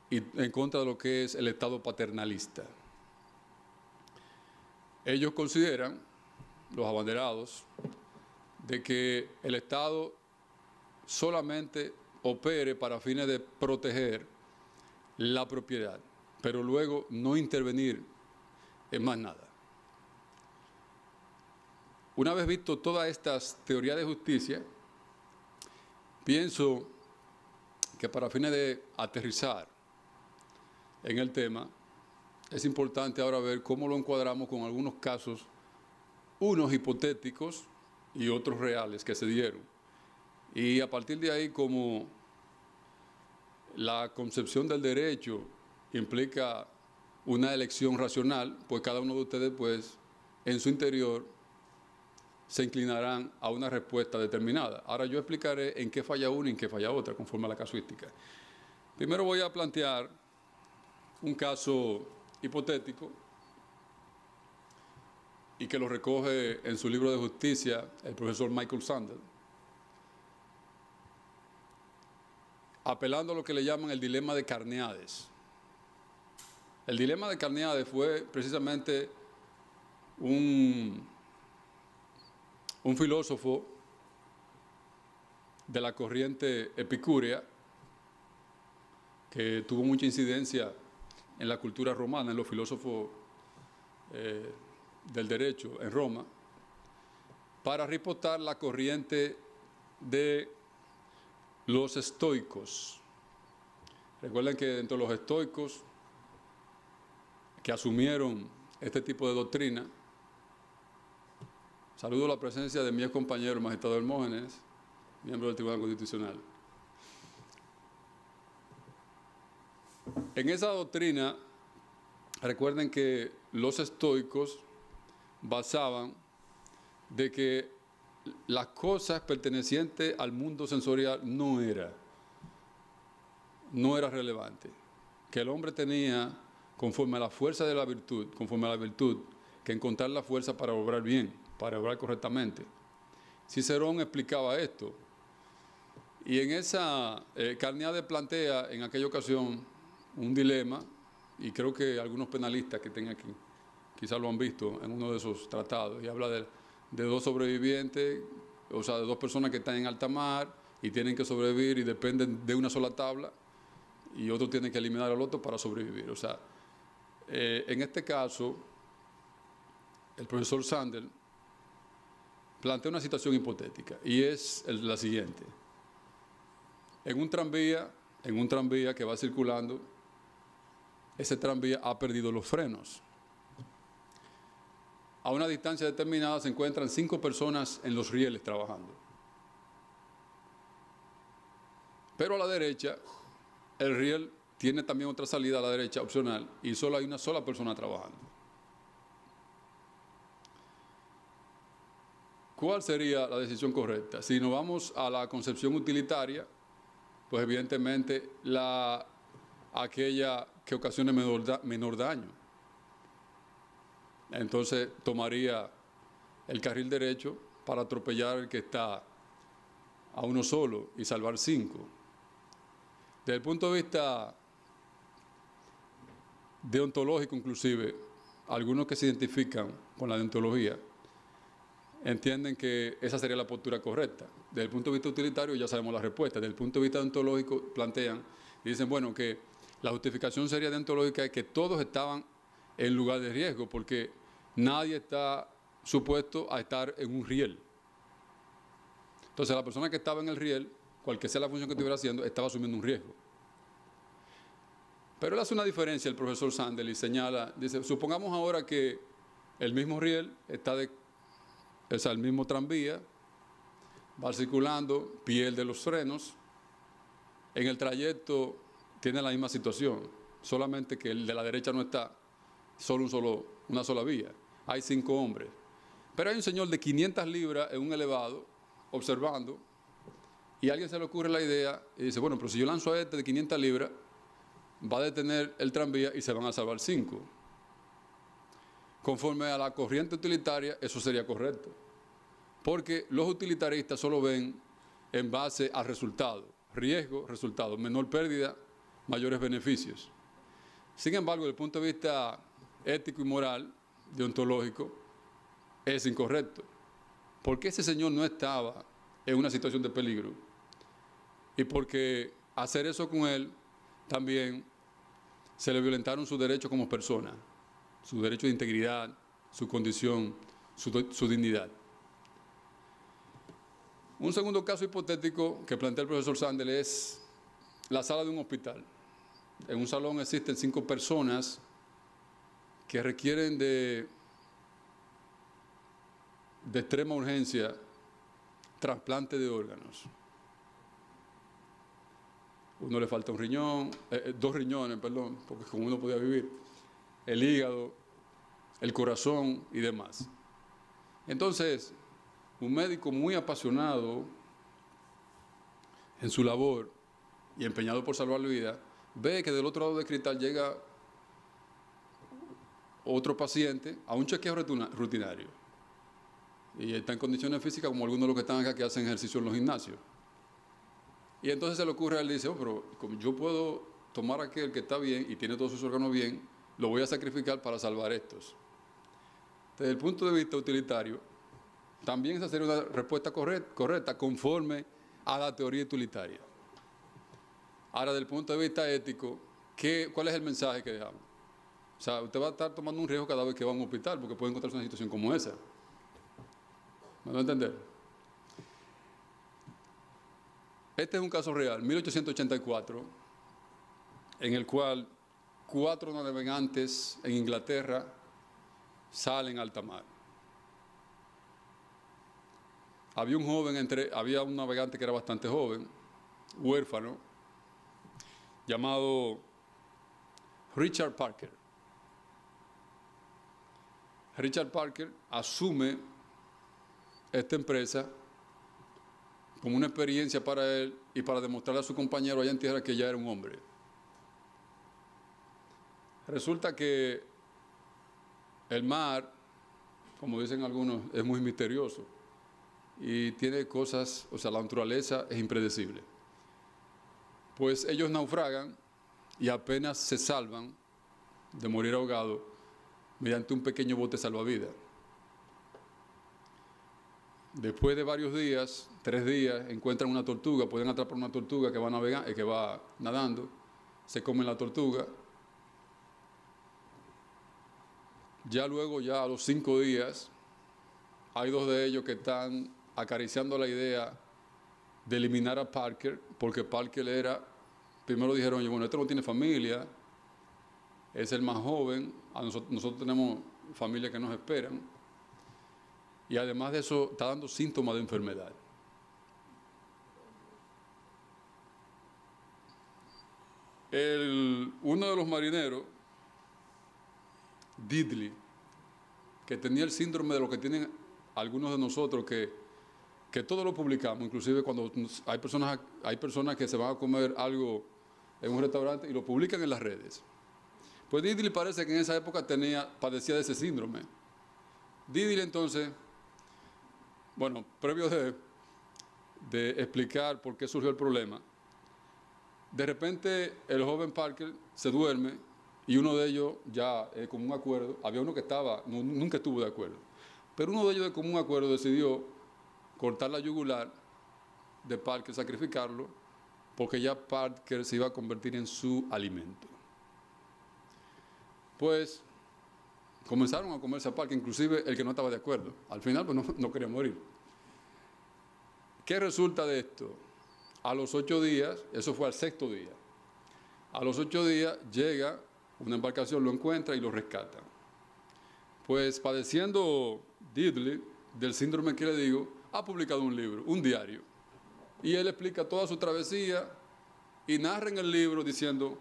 y en contra de lo que es el Estado paternalista. Ellos consideran, los abanderados, de que el Estado solamente opere para fines de proteger la propiedad, pero luego no intervenir en más nada. Una vez visto todas estas teorías de justicia, pienso que para fines de aterrizar en el tema, es importante ahora ver cómo lo encuadramos con algunos casos, unos hipotéticos y otros reales que se dieron. Y a partir de ahí, como la concepción del derecho implica una elección racional, pues cada uno de ustedes, pues, en su interior, se inclinarán a una respuesta determinada. Ahora yo explicaré en qué falla una y en qué falla otra, conforme a la casuística. Primero voy a plantear un caso hipotético y que lo recoge en su libro de justicia el profesor Michael Sandel, apelando a lo que le llaman el dilema de Carneades. El dilema de Carneades fue precisamente un filósofo de la corriente epicúrea que tuvo mucha incidencia en la cultura romana, en los filósofos del derecho en Roma, para reportar la corriente de los estoicos. Recuerden que dentro de los estoicos que asumieron este tipo de doctrina, saludo la presencia de mi ex compañero, el magistrado Hermógenes, miembro del Tribunal Constitucional. En esa doctrina, recuerden que los estoicos basaban de que las cosas pertenecientes al mundo sensorial no era relevante, que el hombre tenía, conforme a la fuerza de la virtud, conforme a la virtud, que encontrar la fuerza para obrar bien, para obrar correctamente. Cicerón explicaba esto. Y en esa Carneade plantea en aquella ocasión un dilema, y creo que algunos penalistas que estén aquí quizás lo han visto en uno de esos tratados, y habla de dos sobrevivientes, o sea, de dos personas que están en alta mar y tienen que sobrevivir y dependen de una sola tabla, y otro tiene que eliminar al otro para sobrevivir. O sea, en este caso, el profesor Sandel plantea una situación hipotética, y es la siguiente. En un tranvía que va circulando, ese tranvía ha perdido los frenos. A una distancia determinada se encuentran 5 personas en los rieles trabajando. Pero a la derecha, el riel tiene también otra salida a la derecha opcional y solo hay una sola persona trabajando. ¿Cuál sería la decisión correcta? Si nos vamos a la concepción utilitaria, pues evidentemente aquella que ocasione menor daño. Entonces tomaría el carril derecho para atropellar al que está a uno solo y salvar 5. Desde el punto de vista deontológico, inclusive, algunos que se identifican con la deontología entienden que esa sería la postura correcta. Desde el punto de vista utilitario ya sabemos la respuesta. Desde el punto de vista deontológico plantean y dicen, bueno, que la justificación sería deontológica es que todos estaban en lugar de riesgo, porque nadie está supuesto a estar en un riel. Entonces, la persona que estaba en el riel, cualquier sea la función que estuviera haciendo, estaba asumiendo un riesgo. Pero él hace una diferencia, el profesor Sandel, y señala, dice, supongamos ahora que el mismo riel está el mismo tranvía, va circulando, pierde los frenos, en el trayecto tiene la misma situación, solamente que el de la derecha no está, una sola vía. Hay 5 hombres. Pero hay un señor de 500 libras en un elevado, observando, y a alguien se le ocurre la idea y dice, bueno, pero si yo lanzo a este de 500 libras, va a detener el tranvía y se van a salvar 5. Conforme a la corriente utilitaria, eso sería correcto. Porque los utilitaristas solo ven en base al resultado. Riesgo, resultado. Menor pérdida, mayores beneficios. Sin embargo, desde el punto de vista ético y moral, deontológico, es incorrecto. Porque ese señor no estaba en una situación de peligro. Y porque hacer eso con él, también se le violentaron sus derechos como persona, su derecho de integridad, su condición, su dignidad. Un segundo caso hipotético que plantea el profesor Sandel es la sala de un hospital. En un salón existen 5 personas que requieren de extrema urgencia trasplante de órganos. Uno le falta un riñón, 2 riñones, perdón, porque con uno podía vivir, el hígado, el corazón y demás. Entonces, un médico muy apasionado en su labor y empeñado por salvar la vida, ve que del otro lado del cristal llega otro paciente a un chequeo rutinario. Y está en condiciones físicas como algunos de los que están acá que hacen ejercicio en los gimnasios. Y entonces se le ocurre a él, dice, pero como yo puedo tomar aquel que está bien y tiene todos sus órganos bien, lo voy a sacrificar para salvar estos. Desde el punto de vista utilitario, también esa sería una respuesta correcta conforme a la teoría utilitaria. Ahora, desde el punto de vista ético, ¿cuál es el mensaje que dejamos? O sea, usted va a estar tomando un riesgo cada vez que va a un hospital porque puede encontrarse en una situación como esa. ¿Me va a entender? Este es un caso real, 1884, en el cual 4 navegantes en Inglaterra salen a alta mar. Había un navegante que era bastante joven, huérfano, llamado Richard Parker. Richard Parker asume esta empresa como una experiencia para él y para demostrarle a su compañero allá en tierra que ya era un hombre. Resulta que el mar como dicen algunos, es muy misterioso y tiene cosas, o sea, la naturaleza es impredecible. Pues ellos naufragan y apenas se salvan de morir ahogados mediante un pequeño bote salvavidas. Después de varios días, 3 días, encuentran una tortuga, pueden atrapar una tortuga que va navegando, que va nadando, se comen la tortuga. Ya luego, ya a los 5 días, hay 2 de ellos que están acariciando la idea de eliminar a Parker, porque Parker era, primero dijeron, oye, bueno, este no tiene familia, es el más joven, nosotros tenemos familias que nos esperan, y además de eso está dando síntomas de enfermedad. Uno de los marineros, Diddley, que tenía el síndrome de lo que tienen algunos de nosotros, que todo lo publicamos, inclusive cuando hay personas que se van a comer algo en un restaurante y lo publican en las redes. Pues Diddley parece que en esa época padecía de ese síndrome. Diddley entonces, bueno, previo de explicar por qué surgió el problema, de repente el joven Parker se duerme y uno de ellos ya con un acuerdo, había uno que nunca estuvo de acuerdo, pero uno de ellos de común acuerdo decidió cortar la yugular de Parker, sacrificarlo, porque ya Parker se iba a convertir en su alimento. Pues comenzaron a comerse a Parker, inclusive el que no estaba de acuerdo. Al final pues no quería morir. ¿Qué resulta de esto? A los 8 días, eso fue al 6º día, a los 8 días llega una embarcación, lo encuentra y lo rescata. Pues padeciendo Diddley del síndrome que le digo, ha publicado un libro, un diario, y él explica toda su travesía y narra en el libro diciendo,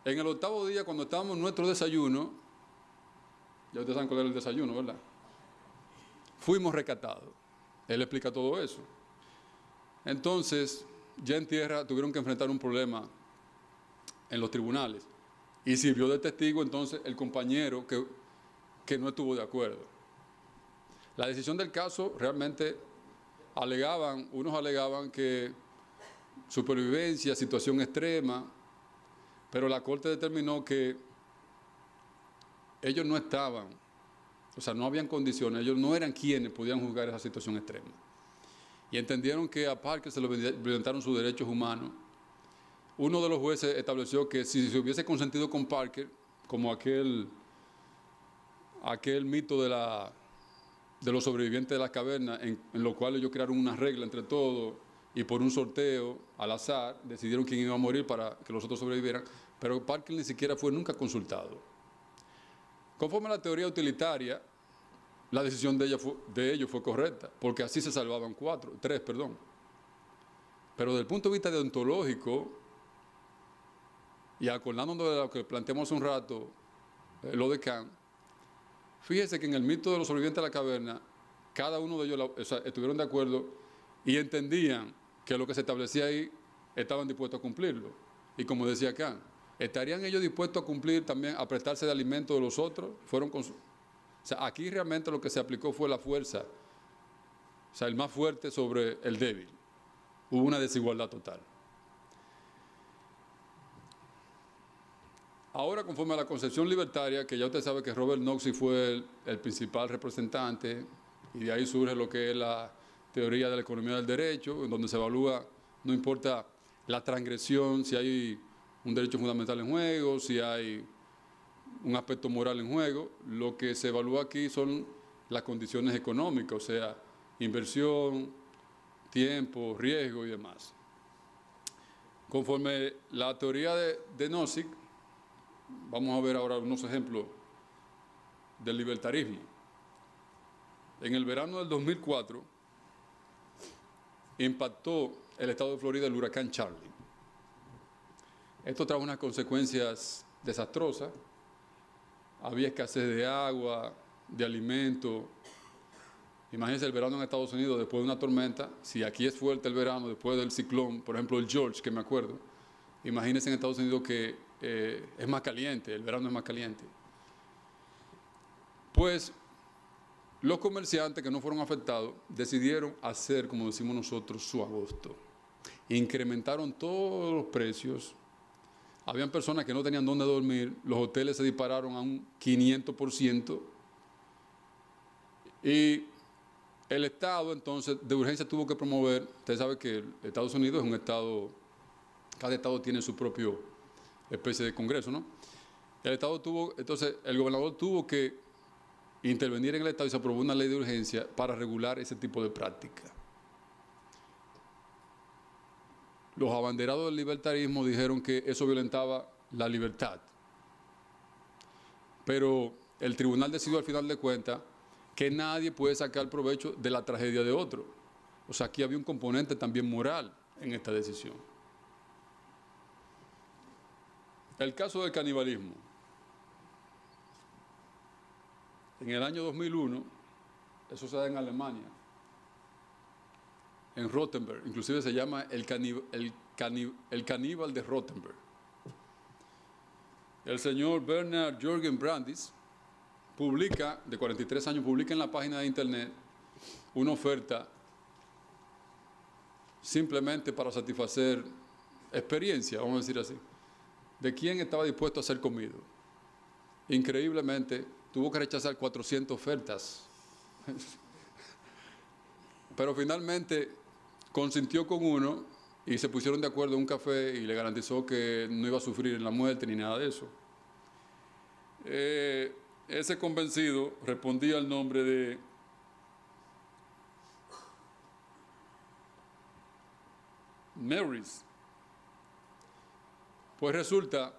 en el 8º día cuando estábamos en nuestro desayuno, ya ustedes saben cuál era el desayuno, ¿verdad? Fuimos rescatados. Él explica todo eso. Entonces, ya en tierra tuvieron que enfrentar un problema en los tribunales y sirvió de testigo entonces el compañero que no estuvo de acuerdo. La decisión del caso realmente unos alegaban que supervivencia, situación extrema, pero la corte determinó que ellos no estaban, o sea, no habían condiciones, ellos no eran quienes podían juzgar esa situación extrema. Y entendieron que a Parker se le violentaron sus derechos humanos. Uno de los jueces estableció que si se hubiese consentido con Parker, como aquel mito de los sobrevivientes de las cavernas, en lo cual ellos crearon una regla entre todos y por un sorteo al azar decidieron quién iba a morir para que los otros sobrevivieran, pero Parker ni siquiera fue nunca consultado. Conforme a la teoría utilitaria, la decisión de ellos fue correcta, porque así se salvaban 3. Pero desde el punto de vista deontológico, y acordándonos de lo que planteamos hace un rato, lo de Kant, fíjese que en el mito de los sobrevivientes de la caverna, cada uno de ellos estuvieron de acuerdo y entendían que lo que se establecía ahí estaban dispuestos a cumplirlo. Y como decía Kant, ¿estarían ellos dispuestos a cumplir también, a prestarse de alimento de los otros? O sea, aquí realmente lo que se aplicó fue la fuerza, o sea, el más fuerte sobre el débil. Hubo una desigualdad total. Ahora, conforme a la concepción libertaria, que ya usted sabe que Robert Knox fue el principal representante, y de ahí surge lo que es la teoría de la economía del derecho, en donde se evalúa, no importa la transgresión, si hay un derecho fundamental en juego, si hay un aspecto moral en juego, lo que se evalúa aquí son las condiciones económicas, o sea, inversión, tiempo, riesgo y demás. Conforme la teoría de Nozick, vamos a ver ahora unos ejemplos del libertarismo. En el verano del 2004 impactó el estado de Florida el huracán Charlie. Esto trajo unas consecuencias desastrosas. Había escasez de agua, de alimentos. Imagínense el verano en Estados Unidos después de una tormenta. Si aquí es fuerte el verano después del ciclón, por ejemplo el George, que me acuerdo, imagínense en Estados Unidos que es más caliente, el verano es más caliente. Pues Los comerciantes que no fueron afectados decidieron hacer, como decimos nosotros, su agosto. Incrementaron todos los precios. Habían personas que no tenían dónde dormir. Los hoteles se dispararon a un 500%. Y el Estado, entonces, de urgencia tuvo que promover. Usted sabe que Estados Unidos es un Estado, cada Estado tiene su propio especie de Congreso, ¿no? Entonces, el gobernador tuvo que intervenir en el Estado y se aprobó una ley de urgencia para regular ese tipo de práctica. Los abanderados del libertarismo dijeron que eso violentaba la libertad. Pero el tribunal decidió al final de cuentas que nadie puede sacar provecho de la tragedia de otro. O sea, aquí había un componente también moral en esta decisión. El caso del canibalismo. En el año 2001, eso se da en Alemania, en Rothenburg, inclusive se llama el caníbal de Rothenburg. El señor Bernhard Jürgen Brandes publica, de 43 años, publica en la página de internet una oferta simplemente para satisfacer experiencia, vamos a decir así, de quién estaba dispuesto a ser comido. Increíblemente, tuvo que rechazar 400 ofertas, pero finalmente consintió con uno y se pusieron de acuerdo en un café y le garantizó que no iba a sufrir en la muerte ni nada de eso. Ese convencido respondía al nombre de Maurice. Pues resulta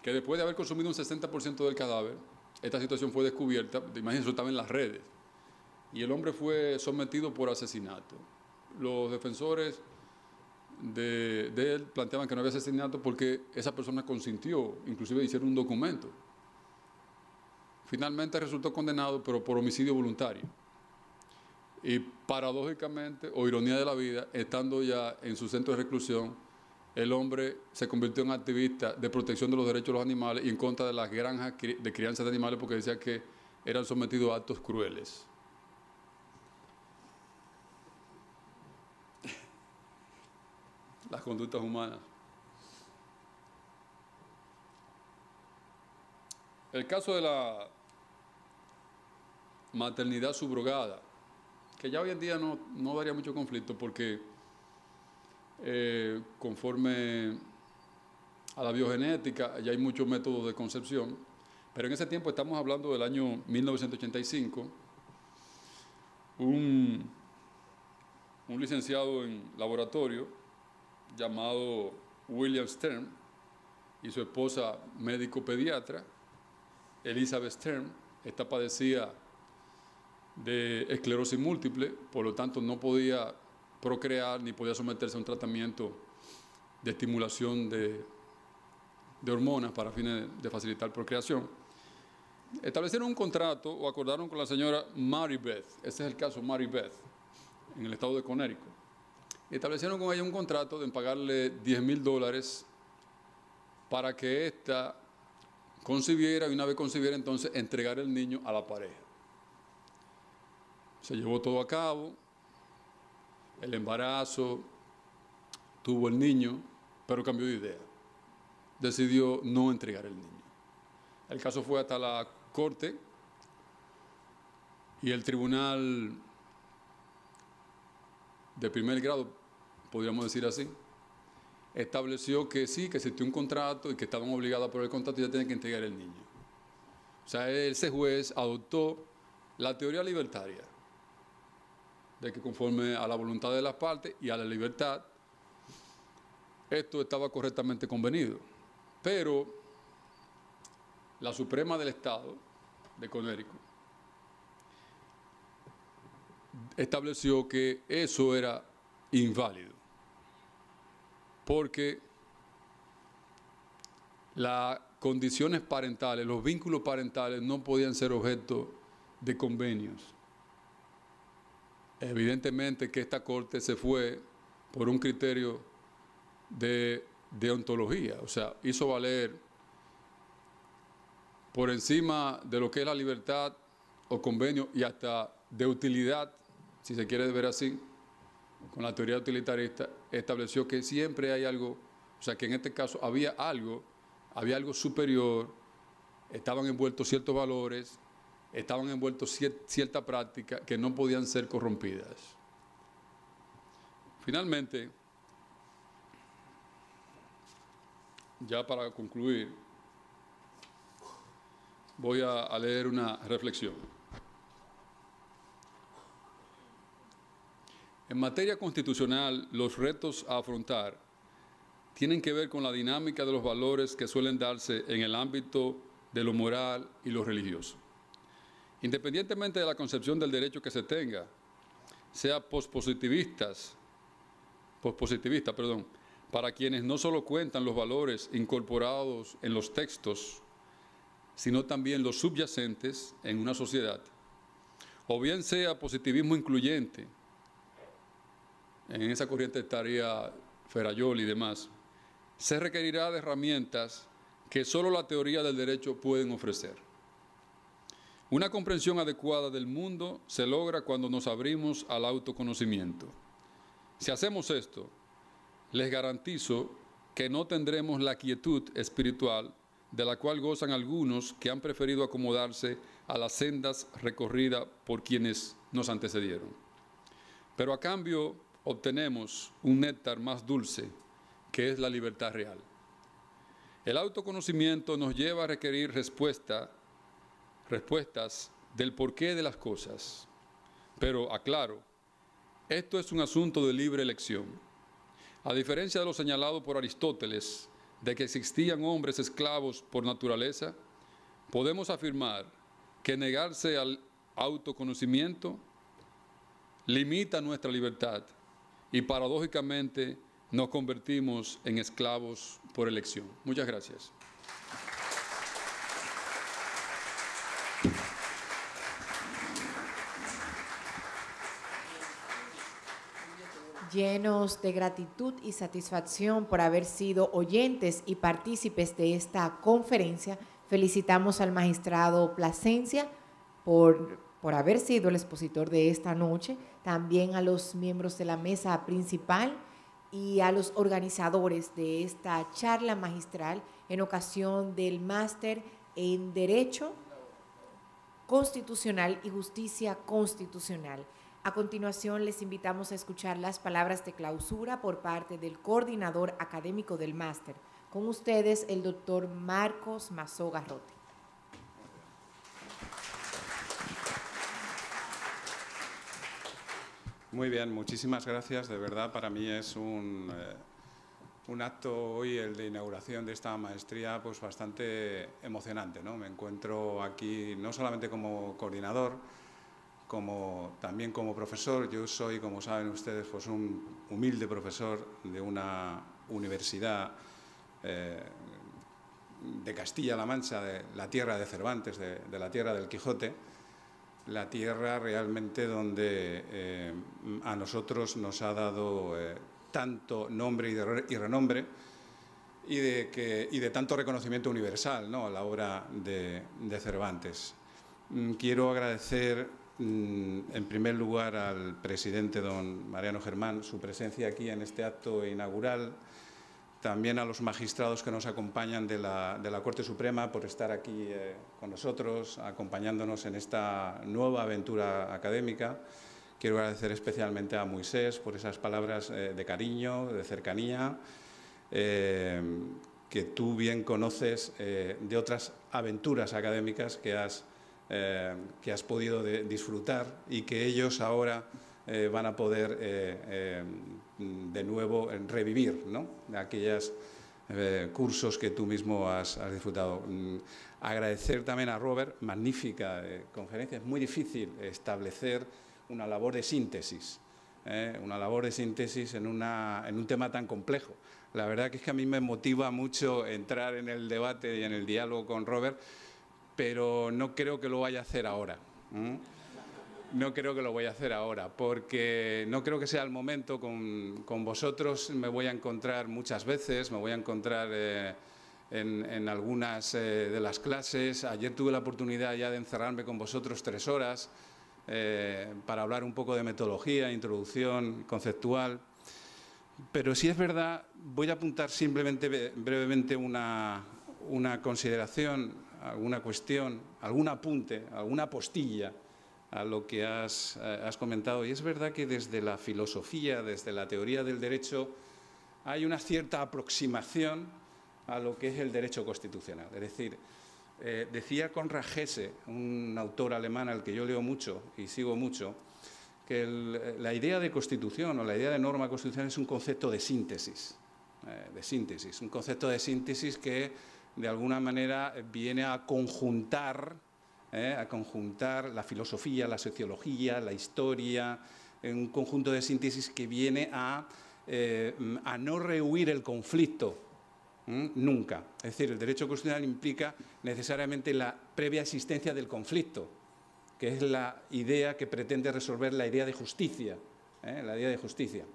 que después de haber consumido un 60% del cadáver, esta situación fue descubierta, imagínense, estaba en las redes, y el hombre fue sometido por asesinato. Los defensores de él planteaban que no había asesinato porque esa persona consintió, inclusive hicieron un documento. Finalmente resultó condenado, pero por homicidio voluntario. Y paradójicamente, o ironía de la vida, estando ya en su centro de reclusión, el hombre se convirtió en activista de protección de los derechos de los animales y en contra de las granjas de crianza de animales porque decía que eran sometidos a actos crueles. Las conductas humanas. El caso de la maternidad subrogada, que ya hoy en día no daría mucho conflicto porque conforme a la biogenética ya hay muchos métodos de concepción, pero en ese tiempo estamos hablando del año 1985, un licenciado en laboratorio llamado William Stern y su esposa médico pediatra Elizabeth Stern. Esta padecía de esclerosis múltiple, por lo tanto no podía procrear ni podía someterse a un tratamiento de estimulación de hormonas para fines de facilitar procreación. Establecieron un contrato o acordaron con la señora Mary Beth, ese es el caso Mary Beth, en el estado de Connecticut. Establecieron con ella un contrato de pagarle $10,000 para que ésta concibiera y una vez concibiera entonces entregar el niño a la pareja. Se llevó todo a cabo, el embarazo, tuvo el niño, pero cambió de idea. Decidió no entregar el niño. El caso fue hasta la corte y el tribunal de primer grado, podríamos decir así, estableció que sí, que existió un contrato y que estaban obligados por el contrato y ya tenían que entregar el niño. O sea, ese juez adoptó la teoría libertaria de que conforme a la voluntad de las partes y a la libertad, esto estaba correctamente convenido. Pero la Suprema del Estado de Connecticut estableció que eso era inválido, porque las condiciones parentales, los vínculos parentales no podían ser objeto de convenios. Evidentemente que esta corte se fue por un criterio de deontología, o sea, hizo valer por encima de lo que es la libertad o convenio y hasta de utilidad, si se quiere ver así, con la teoría utilitarista, estableció que siempre hay algo, o sea, que en este caso había algo superior, estaban envueltos ciertos valores, estaban envueltos cierta práctica que no podían ser corrompidas. Finalmente, ya para concluir, voy a leer una reflexión. En materia constitucional, los retos a afrontar tienen que ver con la dinámica de los valores que suelen darse en el ámbito de lo moral y lo religioso. Independientemente de la concepción del derecho que se tenga, sea pospositivista, para quienes no solo cuentan los valores incorporados en los textos, sino también los subyacentes en una sociedad, o bien sea positivismo incluyente, en esa corriente estaría Ferrayol y demás, se requerirá de herramientas que solo la teoría del derecho pueden ofrecer. Una comprensión adecuada del mundo se logra cuando nos abrimos al autoconocimiento. Si hacemos esto, les garantizo que no tendremos la quietud espiritual de la cual gozan algunos que han preferido acomodarse a las sendas recorridas por quienes nos antecedieron. Pero a cambio obtenemos un néctar más dulce, que es la libertad real. El autoconocimiento nos lleva a requerir respuestas del porqué de las cosas. Pero aclaro, esto es un asunto de libre elección. A diferencia de lo señalado por Aristóteles, de que existían hombres esclavos por naturaleza, podemos afirmar que negarse al autoconocimiento limita nuestra libertad y paradójicamente nos convertimos en esclavos por elección. Muchas gracias. Llenos de gratitud y satisfacción por haber sido oyentes y partícipes de esta conferencia, felicitamos al magistrado Plasencia por haber sido el expositor de esta noche, también a los miembros de la mesa principal y a los organizadores de esta charla magistral en ocasión del máster en Derecho Constitucional y Justicia Constitucional. A continuación, les invitamos a escuchar las palabras de clausura por parte del coordinador académico del máster. Con ustedes, el doctor Marcos Mazó Garrote. Muy bien, muchísimas gracias. De verdad, para mí es un acto hoy, el de inauguración de esta maestría, pues bastante emocionante, ¿no? Me encuentro aquí no solamente como coordinador, también como profesor. Yo soy, como saben ustedes, pues un humilde profesor de una universidad de Castilla-La Mancha, de la tierra de Cervantes, de la tierra del Quijote, la tierra realmente donde a nosotros nos ha dado tanto nombre y renombre y de tanto reconocimiento universal, ¿no?, a la obra de Cervantes. Quiero agradecer en primer lugar al presidente don Mariano Germán su presencia aquí en este acto inaugural, también a los magistrados que nos acompañan de la Corte Suprema por estar aquí con nosotros, acompañándonos en esta nueva aventura académica. Quiero agradecer especialmente a Moisés por esas palabras de cariño, de cercanía, que tú bien conoces de otras aventuras académicas que has podido disfrutar y que ellos ahora van a poder de nuevo revivir, ¿no?, de aquellos cursos que tú mismo has disfrutado. Agradecer también a Robert, magnífica conferencia. Es muy difícil establecer una labor de síntesis, en un tema tan complejo. La verdad que es que a mí me motiva mucho entrar en el debate y en el diálogo con Robert, pero no creo que lo vaya a hacer ahora. No creo que lo voy a hacer ahora, porque no creo que sea el momento. Con vosotros me voy a encontrar muchas veces, me voy a encontrar en algunas de las clases. Ayer tuve la oportunidad ya de encerrarme con vosotros 3 horas para hablar un poco de metodología, introducción conceptual. Pero si es verdad, voy a apuntar simplemente brevemente una consideración, alguna cuestión, algún apunte, alguna postilla a lo que has comentado. Y es verdad que desde la filosofía, desde la teoría del derecho, hay una cierta aproximación a lo que es el derecho constitucional. Es decir, decía Konrad Hesse, un autor alemán al que yo leo mucho y sigo mucho, que la idea de constitución o la idea de norma constitucional es un concepto de síntesis, un concepto de síntesis que de alguna manera viene a conjuntar la filosofía, la sociología, la historia, un conjunto de síntesis que viene a no rehuir el conflicto nunca. Es decir, el derecho constitucional implica necesariamente la previa existencia del conflicto, que es la idea que pretende resolver la idea de justicia, la idea de justicia.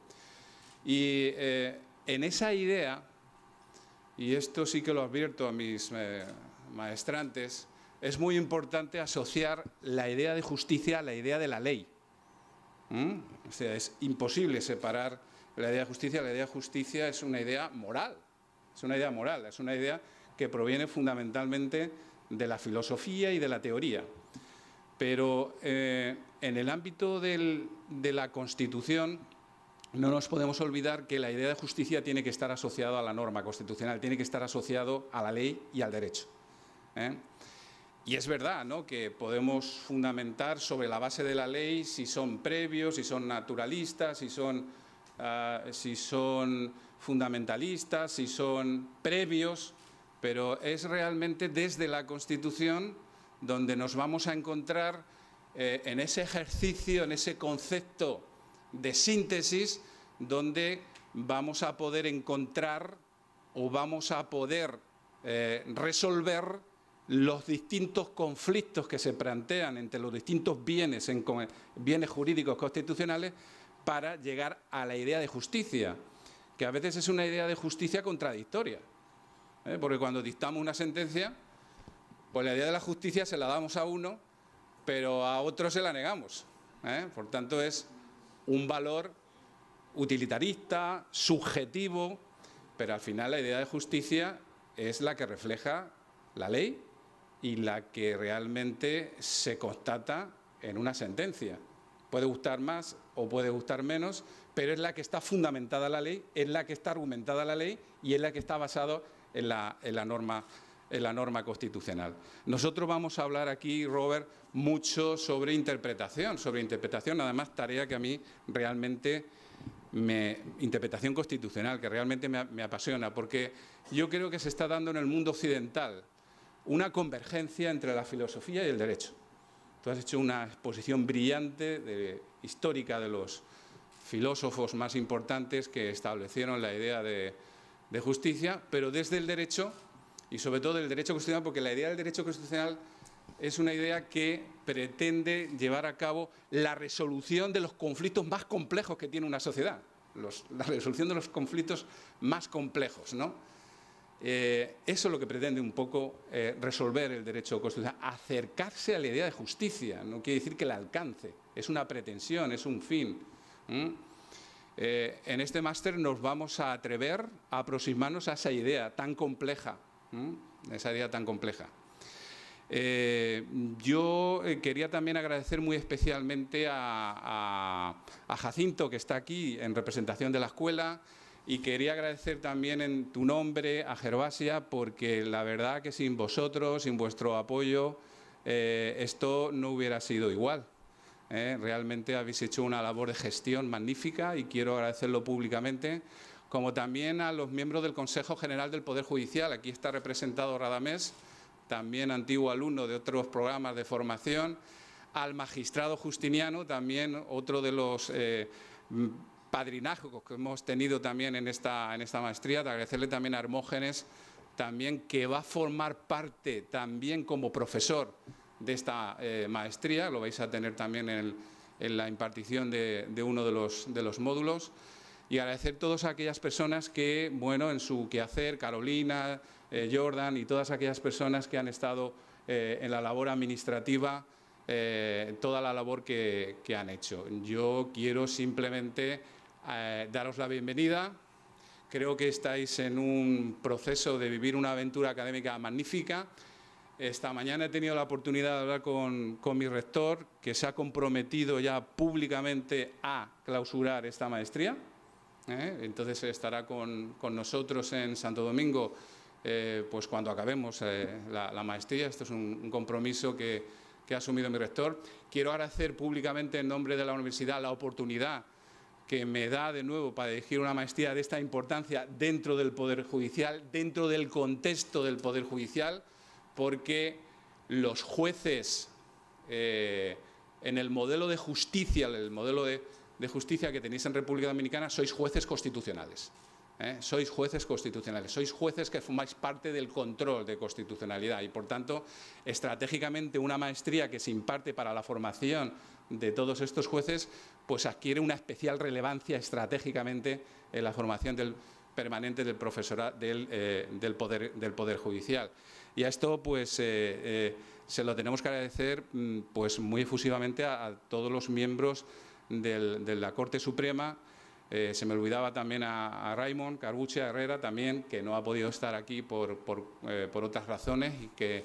Y en esa idea, y esto sí que lo advierto a mis maestrantes, es muy importante asociar la idea de justicia a la idea de la ley. O sea, es imposible separar la idea de justicia. La idea de justicia es una idea moral, es una idea que proviene fundamentalmente de la filosofía y de la teoría. Pero en el ámbito de la Constitución no nos podemos olvidar que la idea de justicia tiene que estar asociada a la norma constitucional, tiene que estar asociado a la ley y al derecho. Y es verdad, ¿no?, que podemos fundamentar sobre la base de la ley si son previos, si son naturalistas, si son fundamentalistas, si son previos, pero es realmente desde la Constitución donde nos vamos a encontrar en ese ejercicio, en ese concepto de síntesis, donde vamos a poder encontrar o vamos a poder resolver los distintos conflictos que se plantean entre los distintos bienes jurídicos constitucionales para llegar a la idea de justicia, que a veces es una idea de justicia contradictoria, porque cuando dictamos una sentencia, pues la idea de la justicia se la damos a uno, pero a otro se la negamos. Por tanto, es un valor utilitarista, subjetivo, pero al final la idea de justicia es la que refleja la ley y la que realmente se constata en una sentencia. Puede gustar más o puede gustar menos, pero es la que está fundamentada la ley, es la que está argumentada la ley y es la que está basada en la norma constitucional. Nosotros vamos a hablar aquí, Robert, mucho sobre interpretación, además tarea que a mí realmente interpretación constitucional, que realmente me apasiona, porque yo creo que se está dando en el mundo occidental una convergencia entre la filosofía y el derecho. Tú has hecho una exposición brillante, histórica, de los filósofos más importantes que establecieron la idea de justicia, pero desde el derecho, y sobre todo del derecho constitucional, porque la idea del derecho constitucional es una idea que pretende llevar a cabo la resolución de los conflictos más complejos que tiene una sociedad, la resolución de los conflictos más complejos, ¿no? Eso es lo que pretende un poco resolver el derecho constitucional, acercarse a la idea de justicia. No quiere decir que la alcance, es una pretensión, es un fin. En este máster nos vamos a atrever a aproximarnos a esa idea tan compleja, Yo quería también agradecer muy especialmente a Jacinto, que está aquí en representación de la escuela, y quería agradecer también en tu nombre a Gervasia, porque la verdad que sin vosotros, sin vuestro apoyo, esto no hubiera sido igual. Realmente habéis hecho una labor de gestión magnífica y quiero agradecerlo públicamente, como también a los miembros del Consejo General del Poder Judicial. Aquí está representado Radamés, también antiguo alumno de otros programas de formación, al magistrado Justiniano, también otro de los padrinazgos que hemos tenido también en esta maestría. De agradecerle también a Hermógenes, también, que va a formar parte también como profesor de esta maestría. Lo vais a tener también en la impartición de uno de los módulos. y agradecer a todas aquellas personas que, bueno, en su quehacer, Carolina, Jordan y todas aquellas personas que han estado en la labor administrativa, toda la labor que han hecho. Yo quiero simplemente daros la bienvenida. Creo que estáis en un proceso de vivir una aventura académica magnífica. Esta mañana he tenido la oportunidad de hablar con mi rector, que se ha comprometido ya públicamente a clausurar esta maestría. Entonces estará con nosotros en Santo Domingo pues cuando acabemos la maestría. Esto es un compromiso que ha asumido mi rector. Quiero agradecer públicamente en nombre de la universidad la oportunidad que me da de nuevo para dirigir una maestría de esta importancia dentro del Poder Judicial, dentro del contexto del Poder Judicial, porque los jueces en el modelo de justicia, de justicia que tenéis en República Dominicana, sois jueces constitucionales. Sois jueces constitucionales, sois jueces que formáis parte del control de constitucionalidad y, por tanto, estratégicamente una maestría que se imparte para la formación de todos estos jueces, pues adquiere una especial relevancia estratégicamente en la formación permanente del profesorado del poder Judicial. Y a esto, pues, se lo tenemos que agradecer pues, muy efusivamente a todos los miembros de la Corte Suprema. Se me olvidaba también a Raymond Carbuche Herrera también, que no ha podido estar aquí por otras razones y que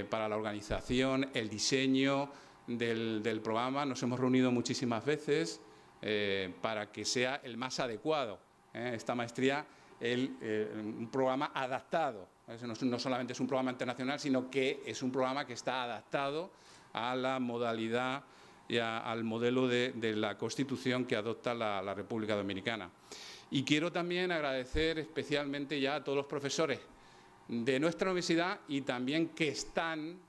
para la organización, el diseño del programa nos hemos reunido muchísimas veces para que sea el más adecuado. Esta maestría, un programa adaptado. No solamente es un programa internacional, sino que es un programa que está adaptado a la modalidad y al modelo de la Constitución que adopta la República Dominicana. Y quiero también agradecer especialmente ya a todos los profesores de nuestra universidad y también que están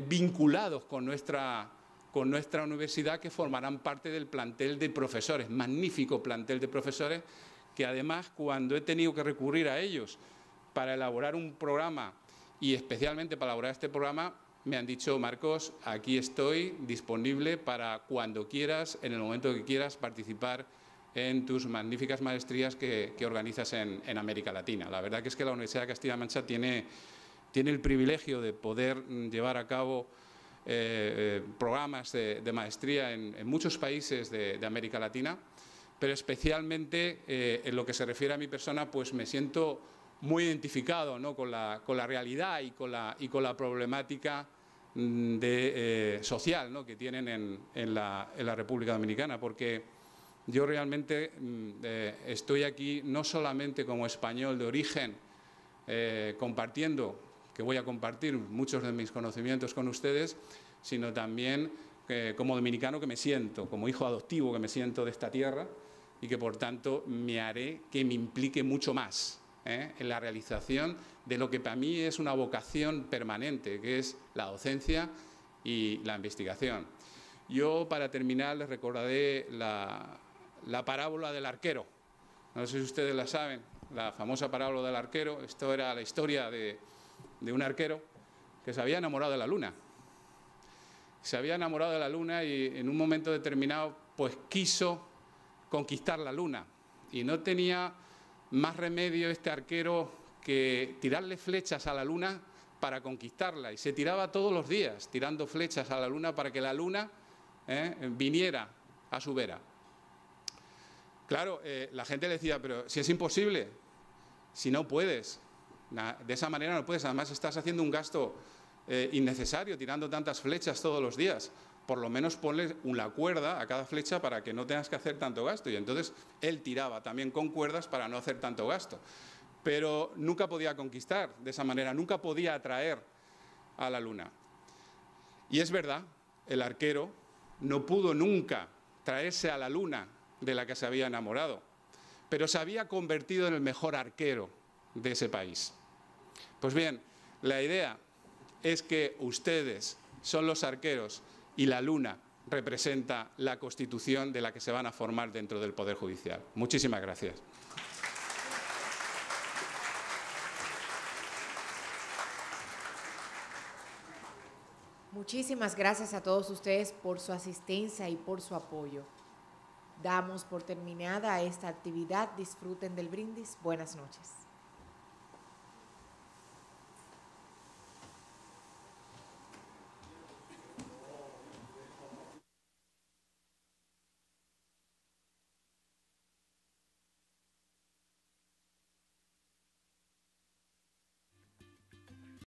vinculados con nuestra universidad, que formarán parte del plantel de profesores, magnífico plantel de profesores, que además cuando he tenido que recurrir a ellos para elaborar un programa y especialmente para elaborar este programa, me han dicho: Marcos, aquí estoy disponible para cuando quieras, en el momento que quieras, participar en tus magníficas maestrías que organizas en América Latina. La verdad que es que la Universidad de Castilla-La Mancha tiene el privilegio de poder llevar a cabo programas de maestría en muchos países de América Latina, pero especialmente en lo que se refiere a mi persona, pues me siento muy identificado, ¿no?, con la realidad y con la problemática social, ¿no?, que tienen en la República Dominicana, porque yo realmente estoy aquí no solamente como español de origen, compartiendo, que voy a compartir muchos de mis conocimientos con ustedes, sino también como dominicano que me siento, como hijo adoptivo que me siento de esta tierra y que por tanto me haré que me implique mucho más en la realización de lo que para mí es una vocación permanente, que es la docencia y la investigación. Yo, para terminar, les recordaré la parábola del arquero. No sé si ustedes la saben, la famosa parábola del arquero. Esto era la historia de un arquero que se había enamorado de la luna. Se había enamorado de la luna y en un momento determinado pues quiso conquistar la luna y no tenía más remedio este arquero que tirarle flechas a la luna para conquistarla, y se tiraba todos los días tirando flechas a la luna para que la luna viniera a su vera. Claro, la gente le decía: pero si es imposible, si no puedes, de esa manera no puedes, además estás haciendo un gasto innecesario tirando tantas flechas todos los días. Por lo menos ponle una cuerda a cada flecha para que no tengas que hacer tanto gasto. Y entonces él tiraba también con cuerdas para no hacer tanto gasto. Pero nunca podía conquistar de esa manera, nunca podía atraer a la luna. Y es verdad, el arquero no pudo nunca traerse a la luna de la que se había enamorado, pero se había convertido en el mejor arquero de ese país. Pues bien, la idea es que ustedes son los arqueros y la luna representa la Constitución de la que se van a formar dentro del Poder Judicial. Muchísimas gracias. Muchísimas gracias a todos ustedes por su asistencia y por su apoyo. Damos por terminada esta actividad. Disfruten del brindis. Buenas noches.